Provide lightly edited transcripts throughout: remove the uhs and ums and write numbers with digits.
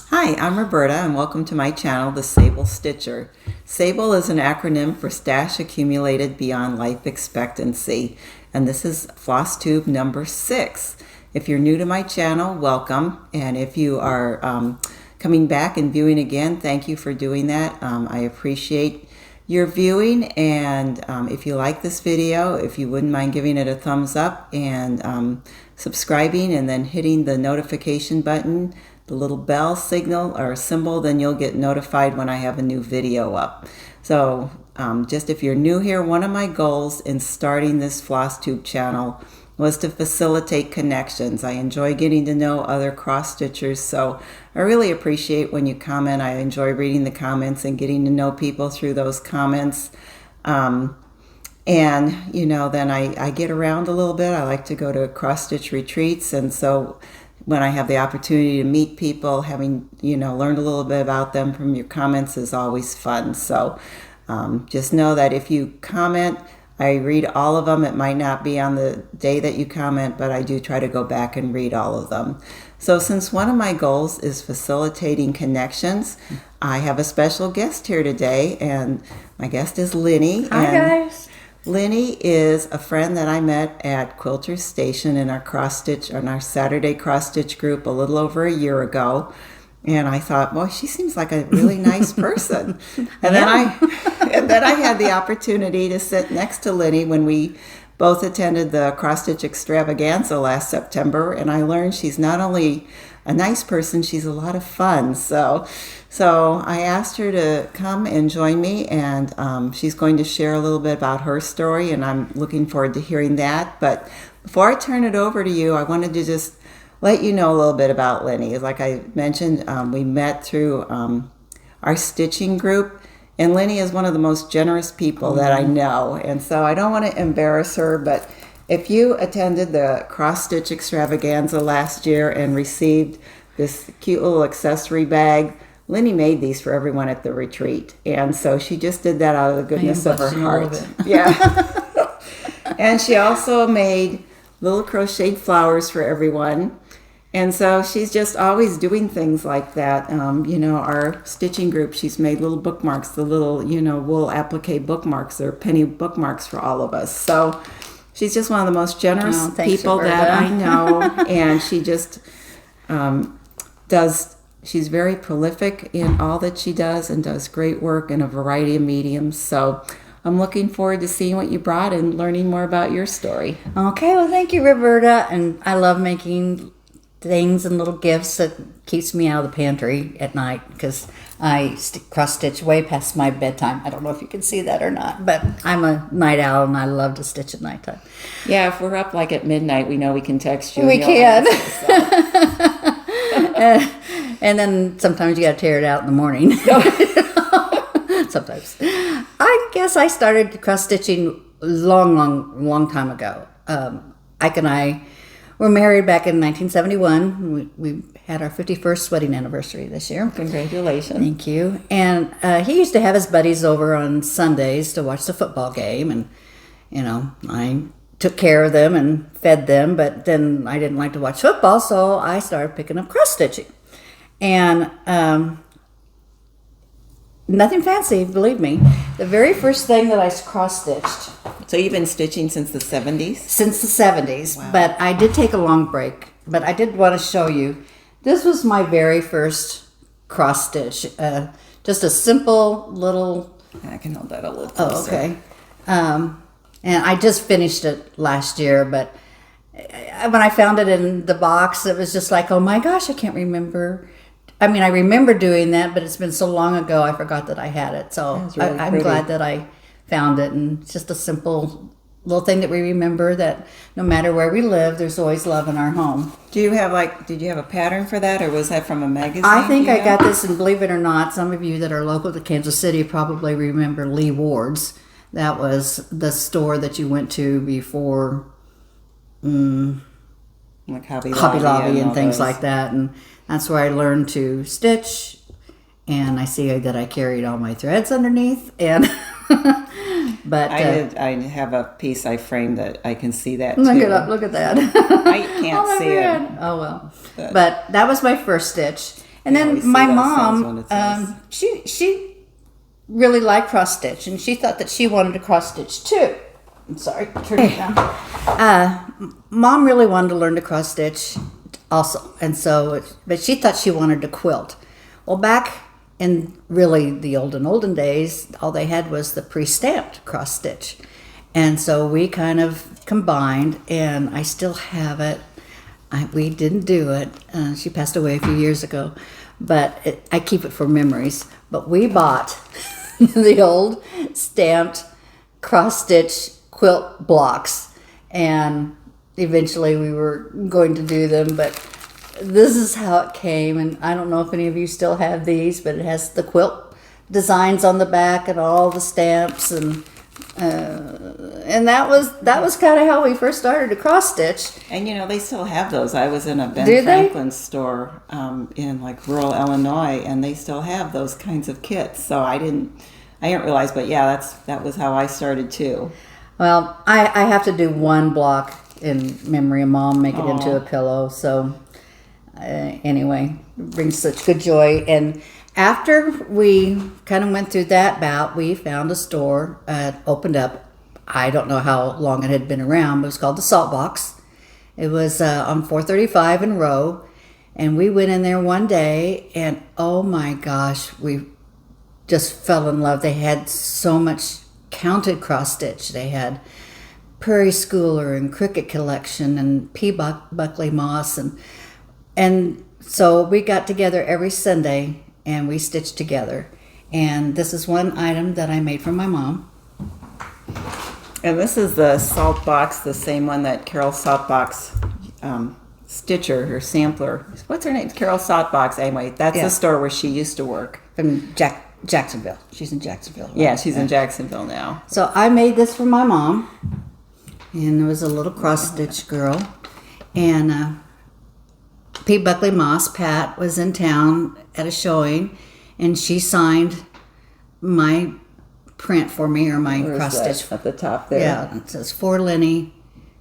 Hi, I'm Roberta and welcome to my channel, the SABLE Stitcher. SABLE is an acronym for Stash Accumulated Beyond Life Expectancy, and this is floss tube number 6. If you're new to my channel, welcome, and if you are coming back and viewing again, thank you for doing that. I appreciate your viewing, and if you like this video, if you wouldn't mind giving it a thumbs up and subscribing and then hitting the notification button, the little bell signal or symbol, then you'll get notified when I have a new video up. So just if you're new here, one of my goals in starting this floss tube channel was to facilitate connections. I enjoy getting to know other cross stitchers, so I really appreciate when you comment. I enjoy reading the comments and getting to know people through those comments. And you know, then I get around a little bit. I like to go to cross stitch retreats, and so when I have the opportunity to meet people, having learned a little bit about them from your comments is always fun. So just know that if you comment, I read all of them. It might not be on the day that you comment, but I do try to go back and read all of them. So since one of my goals is facilitating connections, I have a special guest here today, and my guest is Linnie. Hi, guys. Linnie is a friend that I met at Quilter Station in our Saturday cross stitch group a little over a year ago. And I thought, well, she seems like a really nice person. And then I had the opportunity to sit next to Linnie when we both attended the cross stitch Extravaganza last September, and I learned she's not only a nice person, she's a lot of fun. So I asked her to come and join me, and she's going to share a little bit about her story, and I'm looking forward to hearing that. But before I turn it over to you, I wanted to just let you know a little bit about Linnie. Like I mentioned, we met through our stitching group, and Linnie is one of the most generous people that I know, and so I don't want to embarrass her, but if you attended the cross stitch Extravaganza last year and received this cute little accessory bag, Linnie made these for everyone at the retreat, and so she just did that out of the goodness of her heart. Yeah. And she also made little crocheted flowers for everyone. And so she's just always doing things like that. Our stitching group, she's made little bookmarks, the little, wool applique bookmarks or penny bookmarks for all of us. So she's just one of the most generous people that I know. And she just she's very prolific in all that she does and does great work in a variety of mediums. So I'm looking forward to seeing what you brought and learning more about your story. Okay, well, thank you, Roberta. And I love making things and little gifts that keeps me out of the pantry at night, because I cross stitch way past my bedtime. I don't know if you can see that or not, but I'm a night owl and I love to stitch at nighttime. Yeah, if we're up like at midnight, we know we can text you. We can. And then sometimes you got to tear it out in the morning. Sometimes. I guess I started cross stitching long time ago. Ike and I were married back in 1971. We had our 51st wedding anniversary this year. Congratulations. Thank you. And he used to have his buddies over on Sundays to watch the football game. And, I took care of them and fed them. But then I didn't like to watch football, so I started picking up cross stitching. And nothing fancy, believe me. The very first thing that I cross stitched. So you've been stitching since the 70s? Since the 70s, wow. But I did take a long break. But I did want to show you. This was my very first cross stitch. Just a simple little. I can hold that a little closer. Oh, okay. And I just finished it last year, but when I found it in the box, it was just like, oh my gosh, I can't remember. I mean, I remember doing that, but it's been so long ago, I forgot that I had it. So really I'm glad that I found it. And it's just a simple little thing that we remember, that no matter where we live, there's always love in our home. Did you have a pattern for that, or was that from a magazine? I think I got this, and believe it or not, some of you that are local to Kansas City probably remember Lee Ward's. That was the store that you went to before, like Hobby Lobby and things like that. And that's where I learned to stitch. And I see that I carried all my threads underneath. And But I have a piece I framed that I can see that too. look at that. I can't Oh, see it. oh well. But that was my first stitch. And Yeah, we then see my those mom, things when it's she really liked cross stitch, and she thought that she wanted to cross stitch too. I'm sorry, turn it down. Mom really wanted to learn to cross stitch also, and so, but she thought she wanted to quilt. Well, back in really the olden days, all they had was the pre-stamped cross stitch, and so we kind of combined, and I still have it. We didn't do it. She passed away a few years ago, but I keep it for memories. But we bought the old stamped cross-stitch quilt blocks, and eventually we were going to do them, but this is how it came. And I don't know if any of you still have these, but it has the quilt designs on the back and all the stamps, and that was kind of how we first started to cross stitch. And they still have those. I was in a Ben Do they? Franklin store in like rural Illinois, and they still have those kinds of kits. So I didn't realize, but yeah, that was how I started too. Well, I have to do one block in memory of Mom, make it into a pillow. So anyway, it brings such good joy. And after we kind of went through that bout, we found a store opened up. I don't know how long it had been around, but it was called the Salt Box. It was on 435 in Row, and we went in there one day, and oh my gosh, we just fell in love. They had so much counted cross stitch. They had Prairie Schooler and Cricket Collection and P. Buckley Moss, and so we got together every Sunday and we stitched together. And this is one item that I made for my mom. And this is the Salt Box, the same one that Carol Saltbox Stitcher, her sampler. What's her name? Carol Saltbox. Anyway, that's the store where she used to work. From Jacksonville. She's in Jacksonville. Right? Yeah, she's in Jacksonville now. So I made this for my mom. And there was a little cross stitch girl. And P. Buckley Moss, Pat, was in town at a showing, and she signed my print for me, or my cross stitch at the top there. Yeah, it says for Linnie,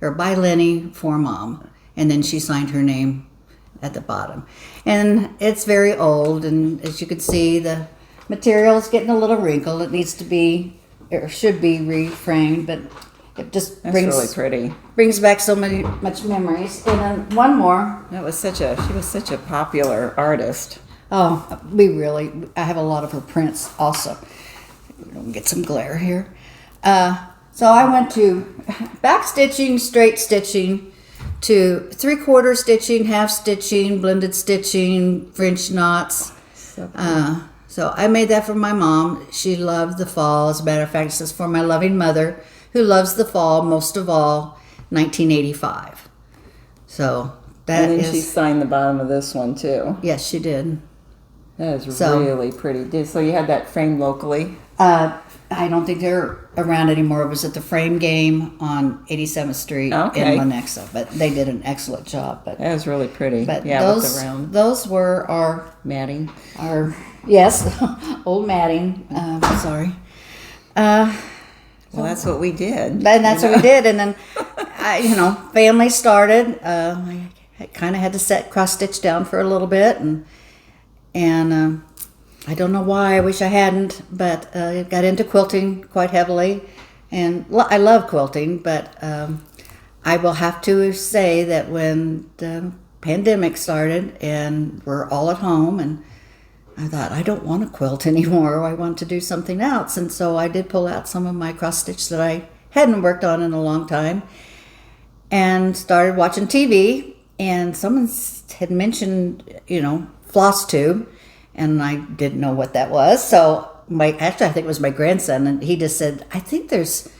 or by Linnie for Mom, and then she signed her name at the bottom. And it's very old, and as you can see, the material is getting a little wrinkled. It needs to be, or should be, reframed, but it just That's really pretty. Brings back so much memories. And then one more. She was such a popular artist. Oh, I have a lot of her prints also. Get some glare here. So I went to back stitching, straight stitching, to 3/4 stitching, half stitching, blended stitching, French knots. So I made that for my mom. She loved the fall. As a matter of fact, it says for my loving mother, who loves the fall most of all, 1985. So that and then she signed the bottom of this one too. Yes, she did. That is really pretty. So you had that framed locally? I don't think they're around anymore. It was at the Frame Game on 87th Street in Lenexa, but they did an excellent job. But that was really pretty. But with those were our matting. Old matting. Sorry. Well, that's what we did. And that's what we did. And then, family started. I kind of had to set cross stitch down for a little bit, and I don't know why. I wish I hadn't, but I got into quilting quite heavily, and I love quilting. But I will have to say that when the pandemic started and we're all at home, and I thought, I don't want to quilt anymore. I want to do something else. And so I did pull out some of my cross stitch that I hadn't worked on in a long time and started watching TV. And someone had mentioned, Flosstube, and I didn't know what that was. So I think it was my grandson, and he just said, I think there's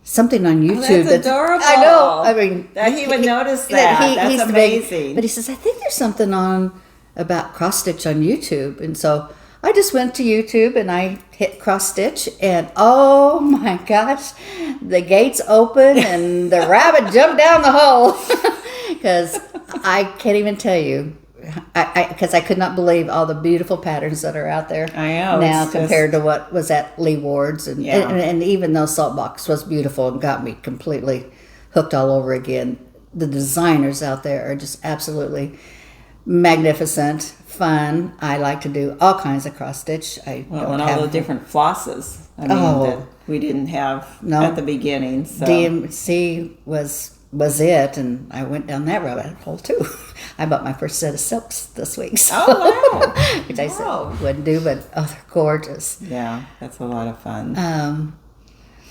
something on YouTube. That's adorable. I know. I mean, that he would notice that. That's amazing. But he says, I think there's something on about cross stitch on YouTube. And so I just went to YouTube and I hit cross stitch, and oh my gosh, the gates open and the rabbit jumped down the hole. Because I can't even tell you because I could not believe all the beautiful patterns that are out there I know, now it's compared to what was at Lee Ward's. And, Yeah. and even though Saltbox was beautiful and got me completely hooked all over again, the designers out there are just absolutely magnificent, fun. I like to do all kinds of cross stitch. Well, and all the different flosses. I mean, that we didn't have at the beginning. So. DMC was it, and I went down that rabbit hole too. I bought my first set of silks this week. So, Oh, wow. which I said wouldn't do, but they're gorgeous. Yeah, that's a lot of fun.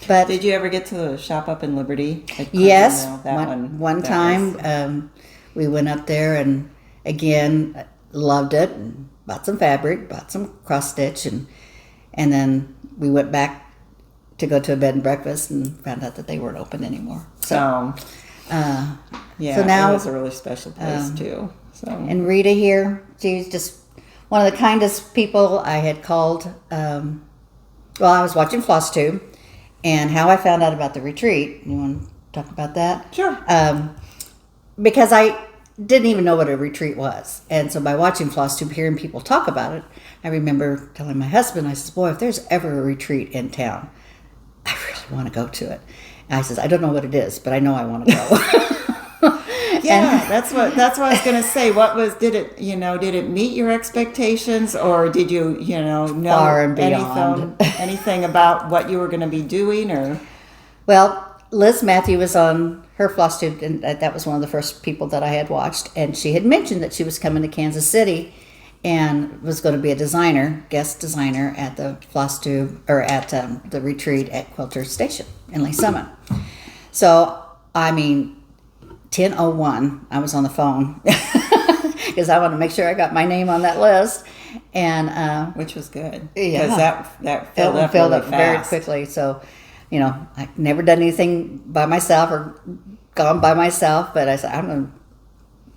But did you ever get to shop up in Liberty? yes, That one time we went up there and again loved it. And bought some fabric, bought some cross stitch, and then we went back to go to a bed and breakfast and found out that they weren't open anymore. So yeah, so now it was a really special place too. So and Rita here, she's just one of the kindest people. I had called. I was watching Flosstube, and how I found out about the retreat. You want to talk about that? Sure. Because I didn't even know what a retreat was. And so by watching Flosstube, hearing people talk about it, I remember telling my husband, I said, boy, if there's ever a retreat in town, I really want to go to it. And I says, I don't know what it is, but I know I want to go. Yeah, that's what I was going to say. Did it meet your expectations, or did you know Far and beyond. anything about what you were going to be doing, or? Well, Liz Matthew was on her Flosstube, and that was one of the first people that I had watched, and she had mentioned that she was coming to Kansas City and was going to be a guest designer at the Flosstube, or at the retreat at Quilter Station in Lee Summit. So, 10:01, I was on the phone because I wanted to make sure I got my name on that list, and which was good. Yeah, because that filled up very fast. quickly. So, I've never done anything by myself or gone by myself, but I said I'm going to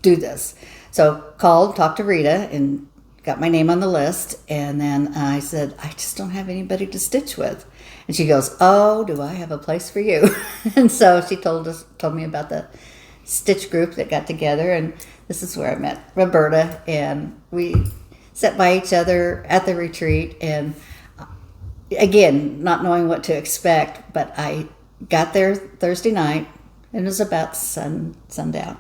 do this. So called, talked to Rita, and got my name on the list. And then I said, I just don't have anybody to stitch with. And she goes, oh, do I have a place for you? And so she told me about the stitch group that got together, and this is where I met Roberta, and we sat by each other at the retreat, and again, not knowing what to expect, but I got there Thursday night, and it was about sundown.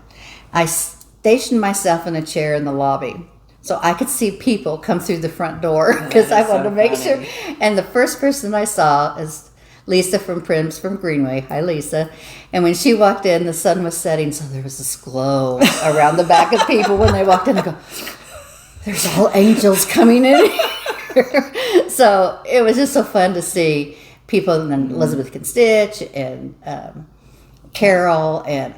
I stationed myself in a chair in the lobby so I could see people come through the front door because I wanted to make sure. And the first person I saw is Lisa from Prims from Greenway. Hi, Lisa. And when she walked in, the sun was setting, so there was this glow around the back of people when they walked in. I go, there's all angels coming in here. So it was just so fun to see people, and then Elizabeth can stitch, and Carol, and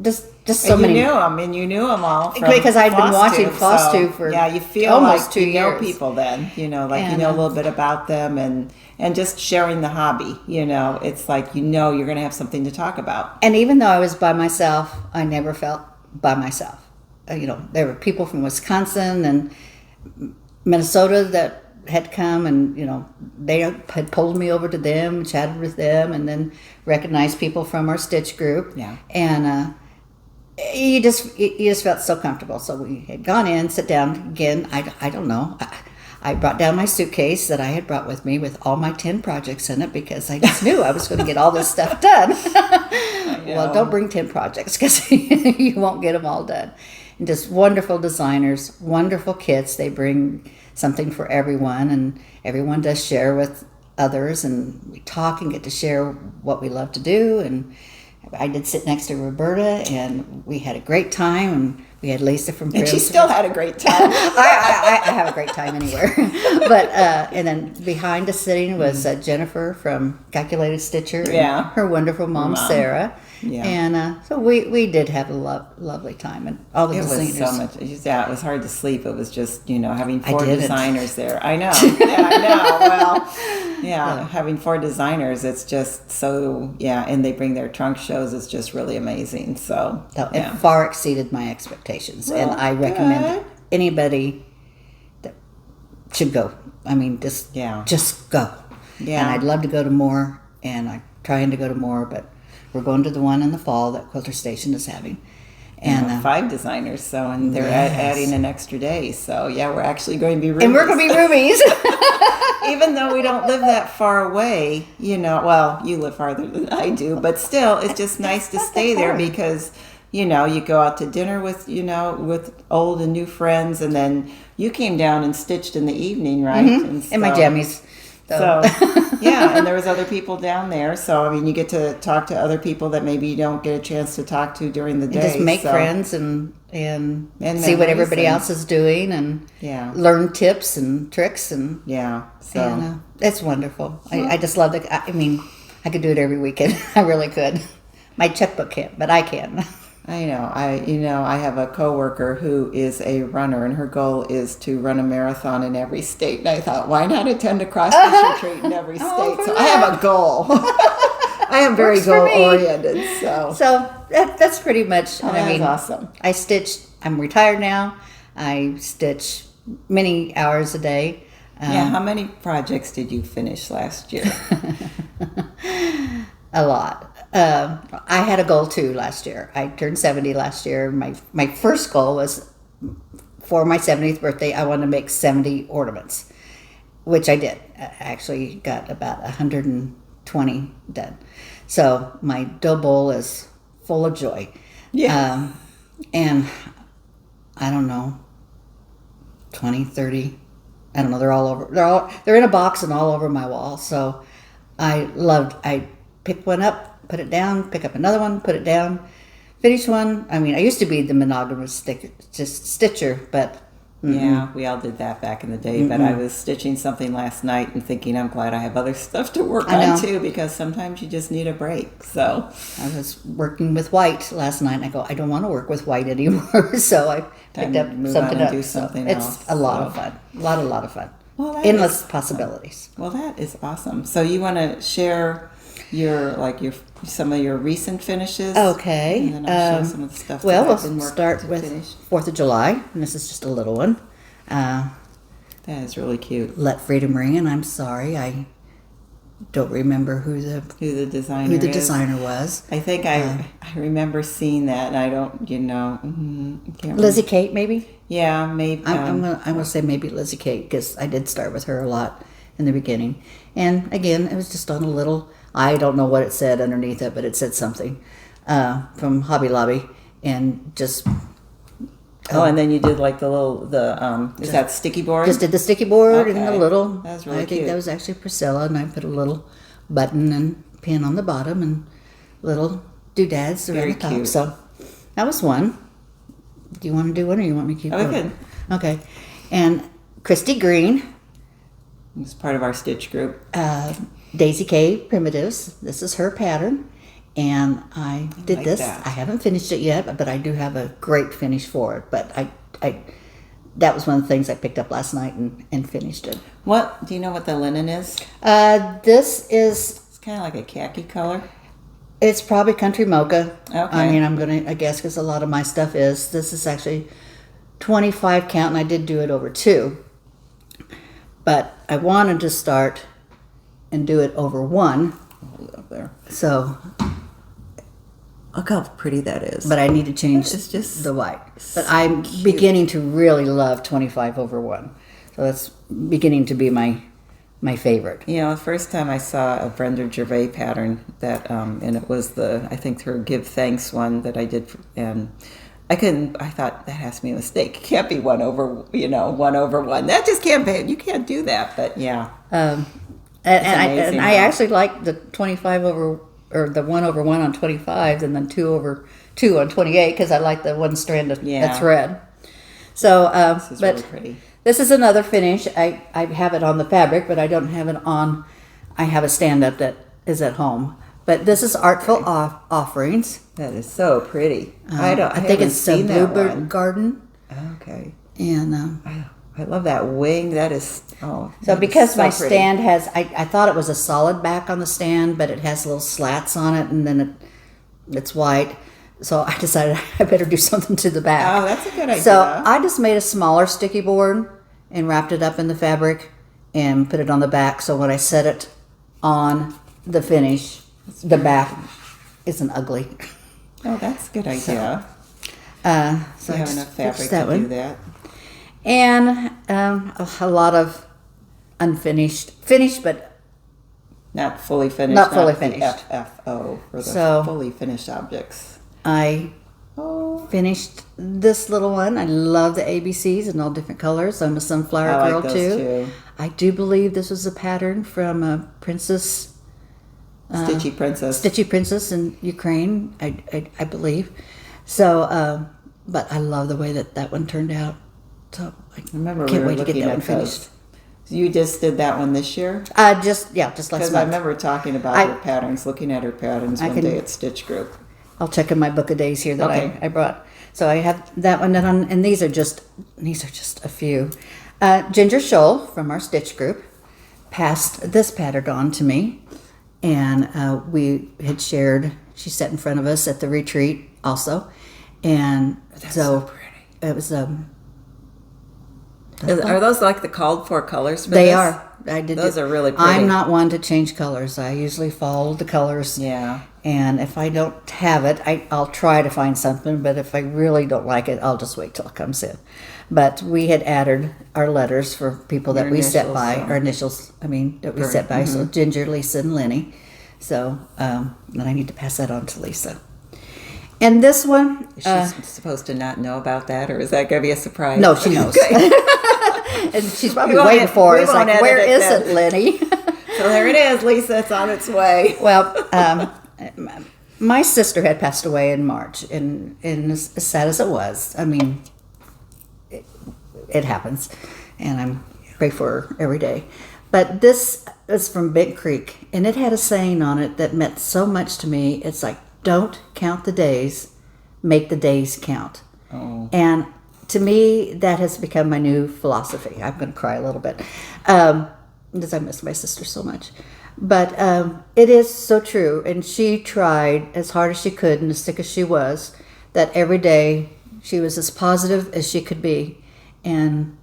just so and many. You knew them all because I'd been watching Flosstube for you feel almost like 2 you know years. people then, you know a little bit about them, and just sharing the hobby. It's like you're going to have something to talk about. And even though I was by myself, I never felt by myself. There were people from Wisconsin and Minnesota that had come, and they had pulled me over to them, chatted with them, and then recognized people from our stitch group. Yeah. And you just felt so comfortable. So we had gone in, sit down again. I don't know. I brought down my suitcase that I had brought with me with all my 10 projects in it because I just knew I was going to get all this stuff done. Well, don't bring 10 projects because you won't get them all done. And just wonderful designers, wonderful kits. They bring something for everyone, and everyone does share with others, and we talk and get to share what we love to do. And I did sit next to Roberta, and we had a great time, and we had Lisa from Prims. And she still had a great time. I have a great time anywhere. But and then behind us sitting was Jennifer from Calculated Stitcher, and her wonderful mom. Sarah. Yeah. And so we did have a lovely time, and all the designers. It was so much. It was hard to sleep. It was just having 4 designers there. I know. Yeah, I know. Well, having 4 designers, it's just so and they bring their trunk shows. It's just really amazing. So it far exceeded my expectations, and I recommend anybody that should go. Just go. Yeah. And I'd love to go to more, and I'm trying to go to more, but we're going to the one in the fall that Quilter Station is having. And 5 designers, so, and they're adding an extra day. So, yeah, we're actually going to be roomies. And we're going to be roomies. Even though we don't live that far away, well, you live farther than I do, but still, it's just nice to stay there because, you go out to dinner with, with old and new friends, and then you came down and stitched in the evening, right? Mm-hmm. In my jammies. So, yeah, and there was other people down there. So, I mean, you get to talk to other people that maybe you don't get a chance to talk to during the day. And just make friends and see what everybody else is doing and learn tips and tricks. And it's wonderful. I just love it. I mean, I could do it every weekend. I really could. My checkbook can't, but I can. I know. I have a coworker who is a runner, and her goal is to run a marathon in every state. And I thought, why not attend a cross country retreat in every state? So I have a goal. I am very goal oriented. So that's pretty much. That's awesome. I stitch. I'm retired now. I stitch many hours a day. How many projects did you finish last year? A lot. I had a goal too last year. I turned 70 last year. My first goal was for my 70th birthday, I wanted to make 70 ornaments, which I did. I actually got about 120 done. So my dough bowl is full of joy. Yeah. And I don't know, 20, 30, I don't know, they're all over. They're in a box and all over my wall. So I pick one up, put it down, pick up another one, put it down, finish one. I mean, I used to be the monogamous stitcher, but... Yeah, we all did that back in the day, but I was stitching something last night and thinking I'm glad I have other stuff to work on too, because sometimes you just need a break. So I was working with white last night and I go, I don't want to work with white anymore. So I picked up something else. Do something else. It's a lot of fun. A lot of fun. Well, endless possibilities. Well, that is awesome. So you want to share some of your recent finishes? Okay. And then I'll share some of the stuff we'll start with 4th of July, and this is just a little one. That is really cute. Let Freedom Ring, and I'm sorry, I don't remember who the designer was. I think I remember seeing that, and I don't, can't remember. Lizzie Kate, maybe? Yeah, maybe. I'm gonna say maybe Lizzie Kate, because I did start with her a lot in the beginning. And again, it was just on a little, I don't know what it said underneath it, but it said something from Hobby Lobby, and just... and then you did like is that sticky board? Just did the sticky board and the little... That's really cute. I think that was actually Priscilla, and I put a little button and pin on the bottom and little doodads around the top. Cute. So that was one. Do you want to do one, or you want me to keep going? Good. Okay. And Christy Green... It's part of our stitch group. Daisy K Primitives. This is her pattern, and I did this. That. I haven't finished it yet, but I do have a great finish for it. But I that was one of the things I picked up last night and finished it. What do you know? What the linen is? This is. It's kind of like a khaki color. It's probably country mocha. Okay. I mean, I guess because a lot of my stuff is. This is actually 25 count, and I did do it over 2. But I wanted to start and do it over 1. Hold it up there. So, look how pretty that is. but I need to change the white. But I'm beginning to really love 25 over 1. So that's beginning to be my favorite. The first time I saw a Brenda Gervais pattern that, and it was I think her Give Thanks one that I did, and I thought that has to be a mistake. It can't be 1 over 1. That just can't be. You can't do that. But yeah. And I actually like the 25 over, or the 1 over 1 on 25, and then 2 over 2 on 28, because I like the one strand of thread. So, this is really pretty. This is another finish. I have it on the fabric, but I don't have it on. I have a stand up that is at home. But this is Artful Offerings. That is so pretty. I think it's a Bluebird Garden. Okay. And I love that wing. That is so because my stand has. I thought it was a solid back on the stand, but it has little slats on it, and then it's white. So I decided I better do something to the back. Oh, that's a good idea. So I just made a smaller sticky board and wrapped it up in the fabric and put it on the back. So when I set it on the finish, the back isn't ugly. Oh, that's a good idea. So You I have just enough fabric fixed that to one. do that. And a lot of finished, but Not fully finished. Not fully the finished. FFO, for the So- fully finished objects. I Oh, finished this little one. I love the ABCs in all different colors. I'm a sunflower I girl like those too. I do believe this was a pattern from a princess, Stitchy Princess. Stitchy Princess in Ukraine, I believe. So, but I love the way that one turned out. So I Remember, can't we were wait to get looking that one at finished. those. You just did that one this year? Just last Because month. I remember talking about her patterns, looking at her patterns one day at Stitch Group. I'll check in my book of days here that Okay. I brought. So I have that one done, and these are just a few. Ginger Shoal from our Stitch Group passed this pattern on to me, and we had shared. She sat in front of us at the retreat also, and so pretty. it was Are those like the called for colors for they this? are. I did. Those are really pretty. I'm not one to change colors. I usually follow the colors. Yeah. And if I don't have it, I'll try to find something. But if I really don't like it, I'll just wait till it comes in. But we had added our letters for people that Your we set initials, by. so. Our initials, that we set by. So Ginger, Lisa, and Linnie. So then I need to pass that on to Lisa. And this one, Is she supposed to not know about that, or is that going to be a surprise? no, she knows. And she's probably We won't waiting ed- for we it. It's won't like, edit where it is then." it, Linnie? So there it is, Lisa. It's on its way. Well, my sister had passed away in March, and as sad as it was, it happens, and I'm pray for her every day. But this is from Big Creek, and it had a saying on it that meant so much to me. It's like, don't count the days, make the days count. Oh. And to me, that has become my new philosophy. I'm going to cry a little bit because I miss my sister so much. But it is so true. And she tried as hard as she could and as sick as she was, that every day she was as positive as she could be and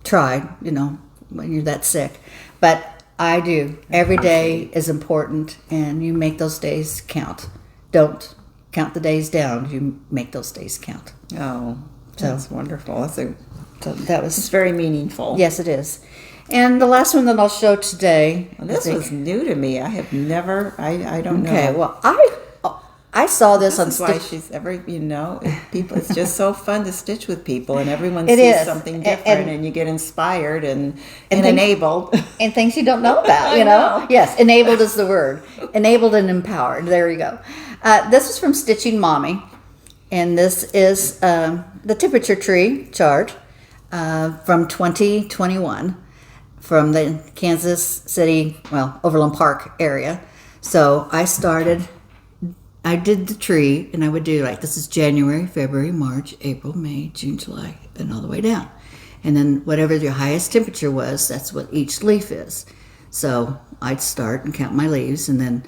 tried, when you're that sick. But I do. Every day is important, and you make those days count. Don't count the days down. You make those days count. Oh, that's wonderful. So that was It's very meaningful. Yes, it is. And the last one that I'll show today. Well, this was new to me. I have never. I don't know. Okay. Well, I saw this on This is why Stitch. she's people. It's just so fun to stitch with people, and everyone It sees is. something And- different, and you get inspired and things- enabled. And things you don't know about, I know. Yes, enabled is the word. Enabled and empowered. There you go. This is from Stitching Mommy. And this is the temperature tree chart from 2021 from the Kansas City, Overland Park area. So I did the tree, and I would do this is January, February, March, April, May, June, July, and all the way down. And then whatever your highest temperature was, that's what each leaf is. So I'd start and count my leaves, and then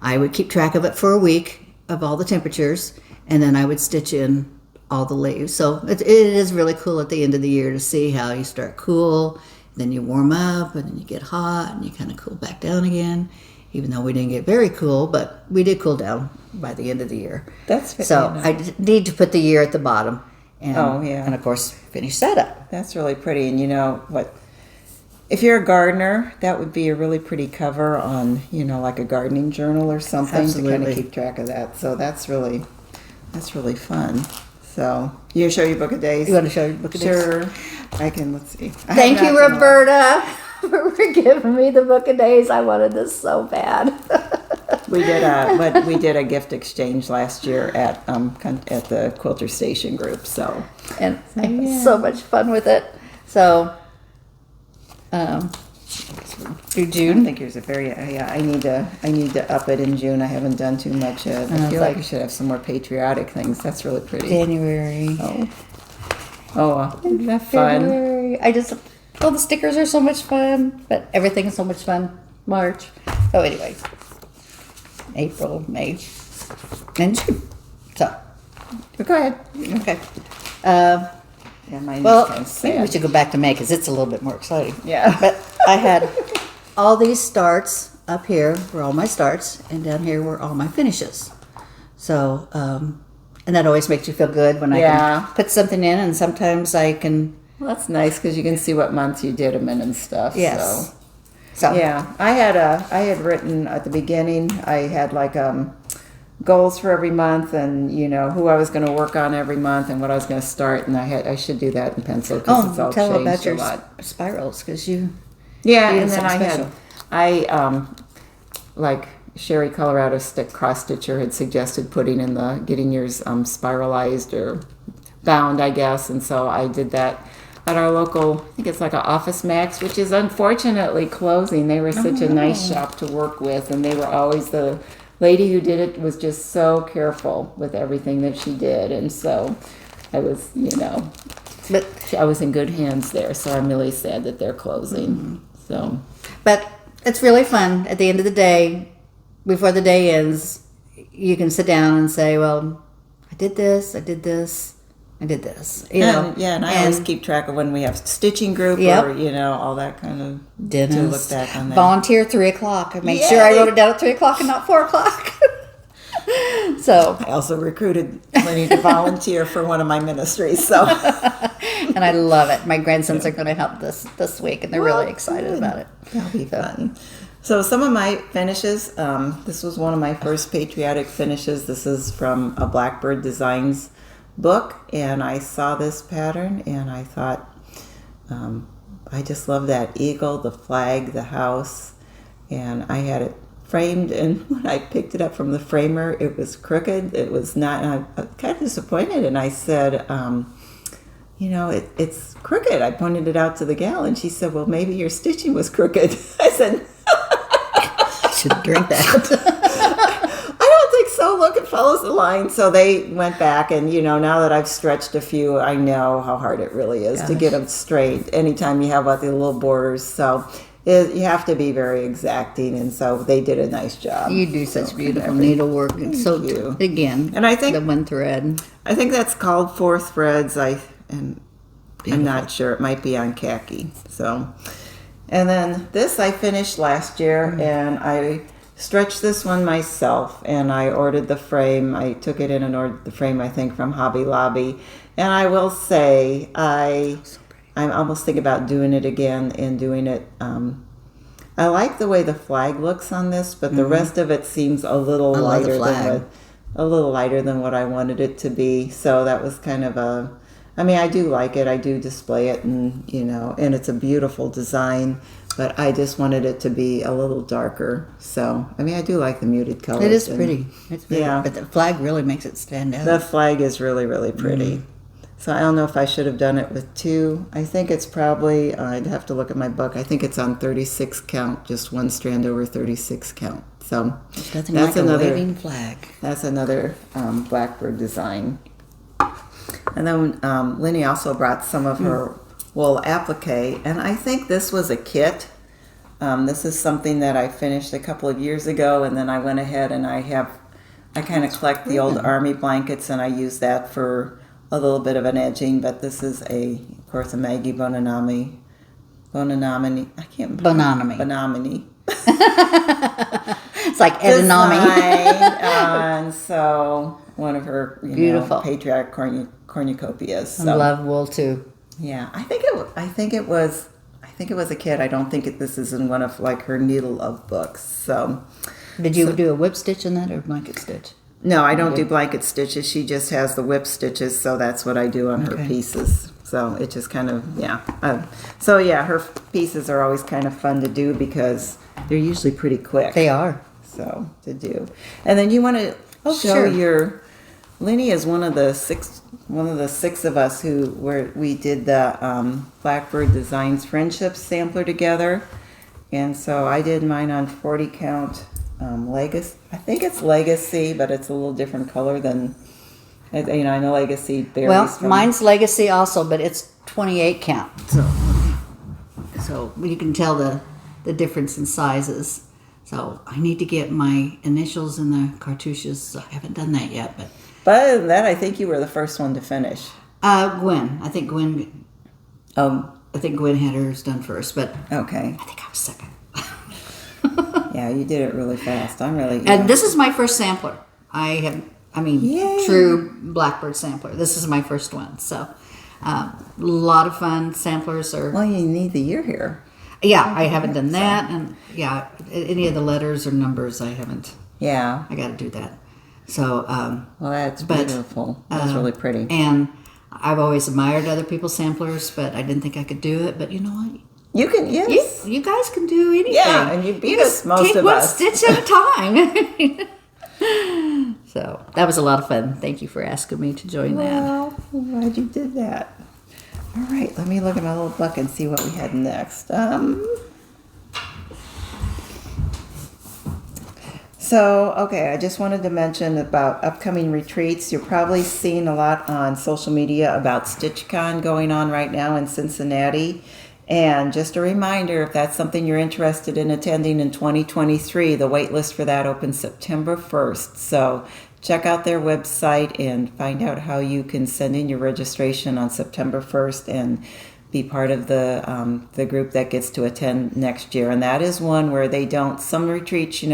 I would keep track of it for a week of all the temperatures, and then I would stitch in all the leaves. So it is really cool at the end of the year to see how you start cool, then you warm up, and then you get hot, and you kind of cool back down again. Even though we didn't get very cool, but we did cool down by the end of the year. So I need to put the year at the bottom, and and of course finish that up. That's really pretty. And you know what? If you're a gardener, that would be a really pretty cover on, like a gardening journal or something to kind of keep track of that. So that's really fun. So you show your book of days. You want to show your book of days? Sure. I can. Let's see. Thank you, Roberta, for giving me the book of days. I wanted this so bad. We did a gift exchange last year at the Quilter Station group. So And I had so much fun with it. So through I June. think yours are very. I need to up it in June. I haven't done too much yet. I feel like we should have some more patriotic things. That's really pretty. January. Isn't that fun? February. The stickers are so much fun, but everything is so much fun. March. Oh, anyway. April, May, and June. So, Go ahead. okay. Yeah, mine Well, is maybe kind we of sad. should go back to May because it's a little bit more exciting. Yeah. But I had all these starts up here were all my starts, and down here were all my finishes. So And that always makes you feel good when I Yeah. can put something in, and sometimes I can. Well, that's nice because you can see what month you did them in and stuff. Yes. So yeah, I had written at the beginning. I had like goals for every month, and who I was going to work on every month, and what I was going to start. And I should do that in pencil because it's all tell changed about your a lot. spirals because you. Yeah, you and did then something I like Sherry Colorado cross stitcher had suggested putting in getting yours spiralized or bound, I guess, and so I did that at our local, I think it's like an Office Max, which is unfortunately closing. They were such a nice shop to work with, and they were always, the lady who did it was just so careful with everything that she did, and so I was, But I was in good hands there, so I'm really sad that they're closing. So, But it's really fun. At the end of the day, before the day ends, you can sit down and say, well, I did this, I did this, I did this. and I always keep track of when we have stitching group or, all that kind of, dinners. to look back on that. Volunteer 3 o'clock. I made sure I wrote it down at 3 o'clock and not 4 o'clock. So. I also recruited Linnie to volunteer for one of my ministries, so. And I love it. My grandsons are going to help this week, and they're really excited about it. That'll be fun. So some of my finishes, this was one of my first patriotic finishes. This is from a Blackbird Designs book, and I saw this pattern, and I thought, I just love that eagle, the flag, the house, and I had it framed, and when I picked it up from the framer, it was crooked. It was not, and I was kind of disappointed, and I said, it's crooked. I pointed it out to the gal, and she said, well, maybe your stitching was crooked. I said, I should drink that. I don't think so. Look, it follows the line. So they went back, and now that I've stretched a few, I know how hard it really is to get them straight. Anytime you have the little borders, so you have to be very exacting, and so they did a nice job. You do such beautiful needlework. It's so again, and I think the one thread. I think that's called 4 threads. I'm not sure. It might be on khaki. So, and then this I finished last year, and I stretched this one myself, and I ordered the frame. I took it in and ordered the frame, I think, from Hobby Lobby. And I will say, I'm almost thinking about doing it again and doing it. I like the way the flag looks on this, but the rest of it seems a little lighter than what I wanted it to be. So that was kind of I do like it. I do display it, and and it's a beautiful design. But I just wanted it to be a little darker. So, I do like the muted colors. It is pretty. It's pretty. Yeah. But the flag really makes it stand out. The flag is really, really pretty. So I don't know if I should have done it with 2. I think it's probably, I'd have to look at my book. I think it's on 36 count, just 1 strand over 36 count. So Nothing like a waving flag. That's another Blackbird design. And then Linnie also brought some of her wool applique, and I think this was a kit. This is something that I finished a couple of years ago, and then I went ahead and I kind of collect the old army blankets, and I use that for a little bit of an edging. But this is of course a Maggie Bononomi. I can't Bononomi. It's like edamame. And so one of her Beautiful patriotic cornucopias. So. I love wool too. Yeah, I think it was a kit. I don't think this is in one of her needle love books. So, did you do a whip stitch in that or blanket stitch? No, I don't do blanket stitches. She just has the whip stitches, so that's what I do on her pieces. So it just kind of her pieces are always kind of fun to do because they're usually pretty quick. They are. So to do, and then you want to show your. Linnie is one of the six of us we did the Blackbird Designs Friendship Sampler together, and so I did mine on 40 count Legacy. I think it's Legacy, but it's a little different color than I know Legacy varies. Well, mine's Legacy also, but it's 28 count. So you can tell the difference in sizes. So I need to get my initials in the cartouches. So I haven't done that yet, but other than that, I think you were the first one to finish. Gwen. I think Gwen had hers done first, but okay. I think I was second. Yeah, you did it really fast. I'm really. And this is my first sampler. I I mean, Yay. true Blackbird sampler. This is my first one, so a lot of fun. Samplers are. Well, you need the year here. Yeah, I haven't done that, and yeah, any of the letters or numbers, I haven't. Yeah. I got to do that. So. Well, that's beautiful. That's really pretty. And I've always admired other people's samplers, but I didn't think I could do it. But you know what? You can, yes. You guys can do anything. Yeah, and you beat us most take of one us. stitch at a time. So that was a lot of fun. Thank you for asking me to join that. Well, I'm glad you did that. All right, let me look at my little book and see what we had next. Okay, I just wanted to mention about upcoming retreats. You're probably seeing a lot on social media about StitchCon going on right now in Cincinnati. And just a reminder, if that's something you're interested in attending in 2023, the wait list for that opens September 1st. So check out their website and find out how you can send in your registration on September 1st and be part of the group that gets to attend next year. And that is one where they don't, some retreats,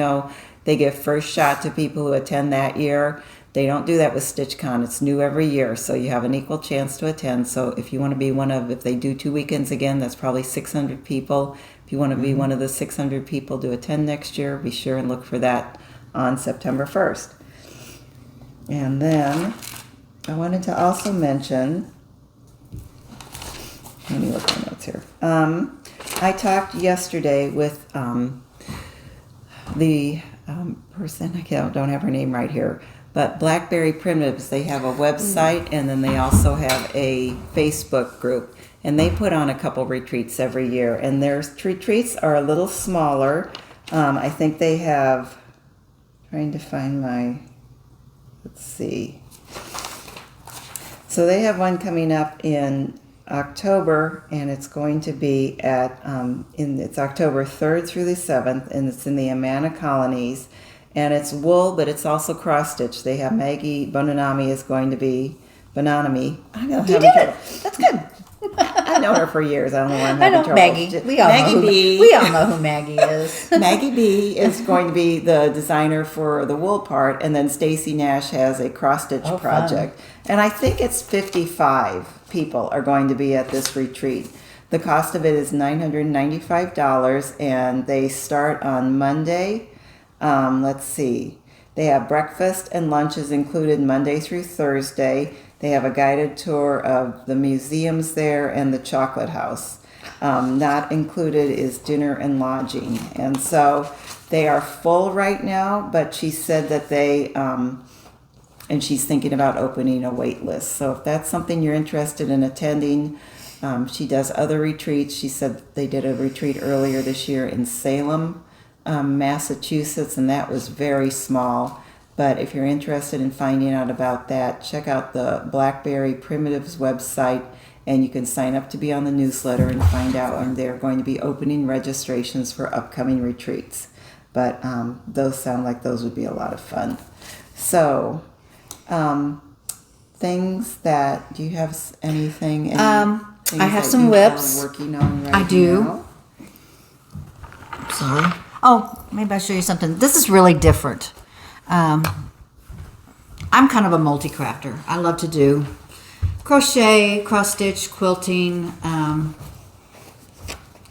they give first shot to people who attend that year. They don't do that with StitchCon. It's new every year, so you have an equal chance to attend. So if you want to be if they do 2 weekends again, that's probably 600 people. If you want to be one of the 600 people to attend next year, be sure and look for that on September 1st. And then I wanted to also mention, let me look at my notes here. I talked yesterday with the person, I don't have her name right here, but Blackberry Primitives. They have a website, and then they also have a Facebook group, and they put on a couple retreats every year, and their retreats are a little smaller. I think they have, trying to find let's see. So they have one coming up in October, and it's going to be at it's October 3rd through the 7th, and it's in the Amana colonies, and it's wool, but it's also cross stitch. They have Maggie Bonanami is going to be Bonanami. You did it. That's good. I've known her for years. I don't know why I'm having trouble. Maggie. We all know who Maggie is. Maggie B is going to be the designer for the wool part, and then Stacy Nash has a cross stitch project. Fun. And I think it's 55 people are going to be at this retreat. The cost of it is $995, and they start on Monday. Let's see. They have breakfast and lunches included Monday through Thursday. They have a guided tour of the museums there and the chocolate house. Not included is dinner and lodging. And so they are full right now, but she said that and she's thinking about opening a wait list. So if that's something you're interested in attending, she does other retreats. She said they did a retreat earlier this year in Salem, Massachusetts, and that was very small. But if you're interested in finding out about that, check out the Blackberry Primitives website, and you can sign up to be on the newsletter and find out when they're going to be opening registrations for upcoming retreats. But those sound like those would be a lot of fun. So, things that, do you have anything? I have some whips. Working on right I do. now? Sorry. Oh, maybe I'll show you something. This is really different. I'm kind of a multi-crafter. I love to do crochet, cross stitch, quilting,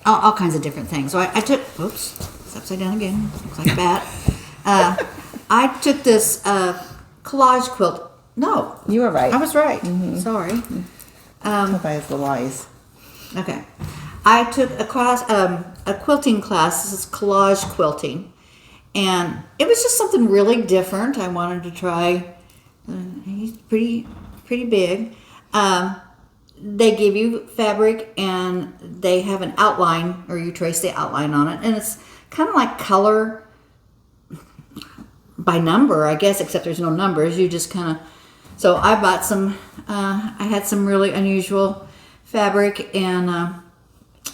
all kinds of different things. So I took, oops, it's upside down again. Looks like that. I took this collage quilt. No, you were right. I was right. Mm-hmm. Sorry. By the lies. Okay. I took a quilting class. This is collage quilting. And it was just something really different. I wanted to try. He's pretty big. They give you fabric, and they have an outline, or you trace the outline on it. And it's kind of like color by number, I guess, except there's no numbers. You just kind of... So I bought some... I had some really unusual fabric, and...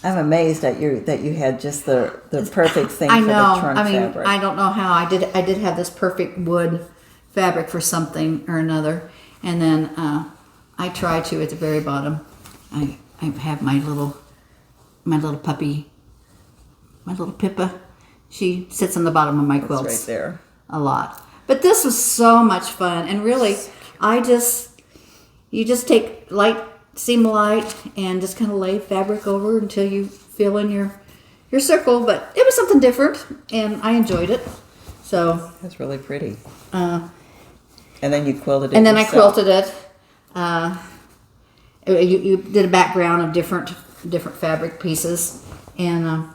I'm amazed at that you had just the perfect thing I for know. the trunk fabric. I don't know how I did have this perfect wood fabric for something or another, and then I try to at the very bottom. I have my little puppy, my little Pippa. She sits on the bottom of my quilts. That's right there. A lot, But this was so much fun, and really, you just take light seam light and just kind of lay fabric over until you fill in your circle. But it was something different, and I enjoyed it. So that's really pretty. And then you quilted it. And then yourself. I quilted it. You did a background of different fabric pieces, and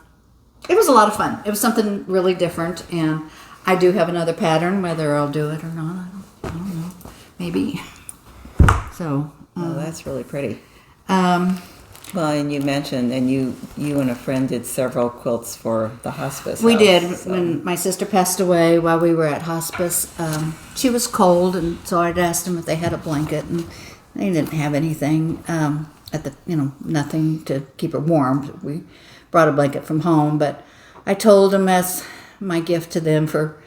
it was a lot of fun. It was something really different, and I do have another pattern. Whether I'll do it or not, I don't know. Maybe. So. Oh, that's really pretty. Well, and you mentioned, and you and a friend did several quilts for the hospice. We house, did. so. When my sister passed away while we were at hospice, she was cold, and so I'd asked them if they had a blanket, and they didn't have anything nothing to keep her warm. We brought a blanket from home, but I told them as my gift to them for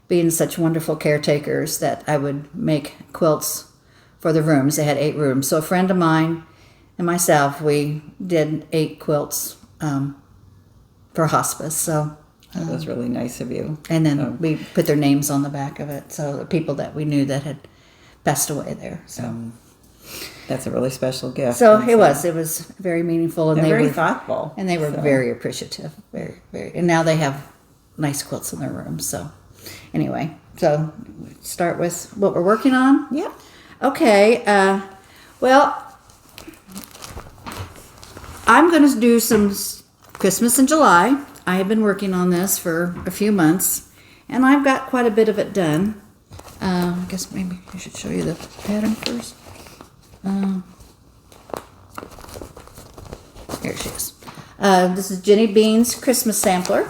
being such wonderful caretakers that I would make quilts for the rooms. They had 8 rooms. So a friend of mine and myself, we did 8 quilts for hospice. So That was really nice of you. and then we put their names on the back of it. So the people that we knew that had passed away there. So That's a really special gift. so And it was very meaningful, and and they very were thoughtful. and they were So, very appreciative. Very, very. And now they have nice quilts in their rooms. So anyway, so start with what we're working on. Yeah. Okay, well, I'm going to do some Christmas in July. I have been working on this for a few months, and I've got quite a bit of it done. I guess maybe I should show you the pattern first. Here she is. This is Jenny Bean's Christmas sampler.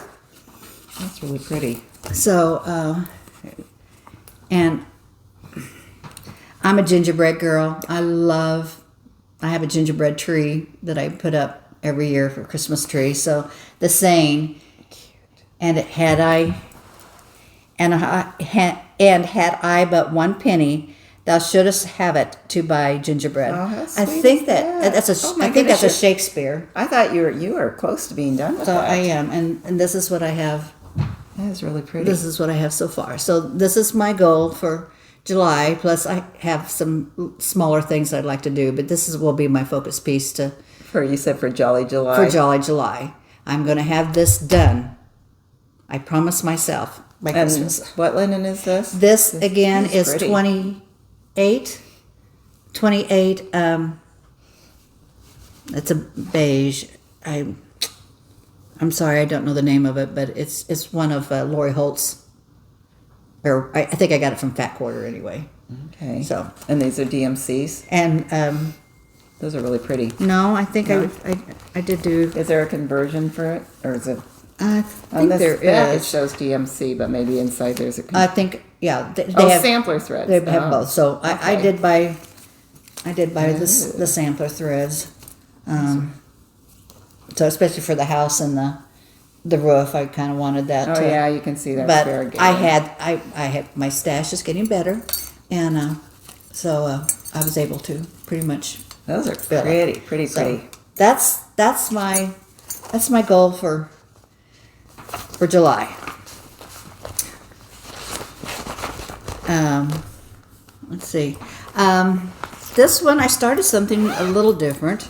That's really pretty. So, and I'm a gingerbread girl. I have a gingerbread tree that I put up every year for Christmas tree. So the saying, and had I but one penny, thou shouldst have it to buy gingerbread. Oh, how sweet I think is that that's a Oh my I think that's a goodness, Shakespeare. I thought you were close to being done with So that. I am, and this is what I have. That is really pretty. This is what I have so far. So this is my goal for July. Plus, I have some smaller things I'd like to do, but will be my focus piece You said for Jolly July. for Jolly July. I'm going to have this done. I promise myself by And Christmas. what linen is this? This again is pretty. 28. 28. It's a beige. I'm sorry, I don't know the name of it, but it's one of Lori Holt's. Or I think I got it from Fat Quarter anyway. Okay. So, and these are DMCs. and Those are really pretty. no, I think No? I did do. Is there a conversion for it, or is it? I On think this there back it is. shows DMC, but maybe inside there's a. I think they oh, have sampler threads. they have Oh, both. So I okay. did buy Ooh. the sampler threads. So especially for the house and the roof, I kind of wanted that. Oh yeah, you can see that. But variegated. I had my stash is getting better, and so I was able to pretty much. Those are fill pretty, it. pretty, So pretty. that's my goal for July. Let's see. This one I started something a little different.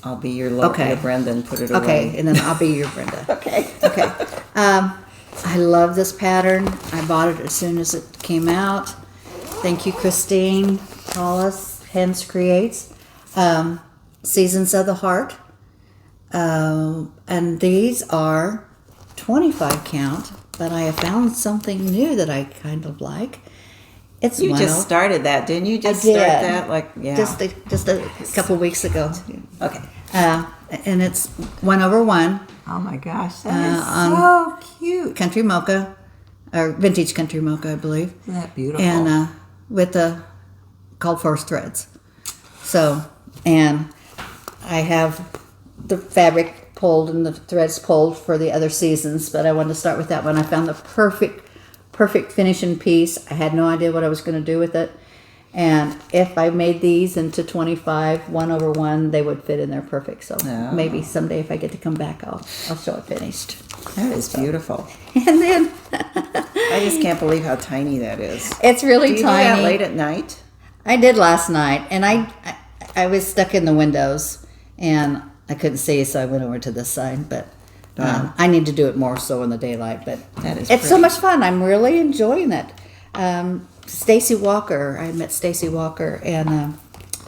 I'll be your local Okay. Brenda and put it Okay, away. and then I'll be your Brenda. Okay. Okay. I love this pattern. I bought it as soon as it came out. Thank you, Christine Hollis, Hens Creates. Seasons of the Heart. And these are 25 count, but I have found something new that I kind of like. It's You one just of- started that, didn't you? Just did. start that, like yeah. just a couple weeks ago. okay. And it's 1/1. Oh my gosh, that is on so cute. Country Mocha, or vintage Country Mocha, I believe. Isn't that beautiful? And with the called for threads. So, and I have the fabric pulled and the threads pulled for the other seasons, but I wanted to start with that one. I found the perfect finishing piece. I had no idea what I was going to do with it, And if I made these into 25, 1/1, they would fit in there perfect. So Oh. maybe someday if I get to come back, I'll show it finished. That is beautiful. And then I just can't believe how tiny that is. it's really Do you tiny. do that late at night? I did last night, and I was stuck in the windows, and I couldn't see, so I went over to this side. But I need to do it more so in the daylight. But That is it's so pretty. much fun. I'm really enjoying it. Stacy Walker, I met Stacy Walker, and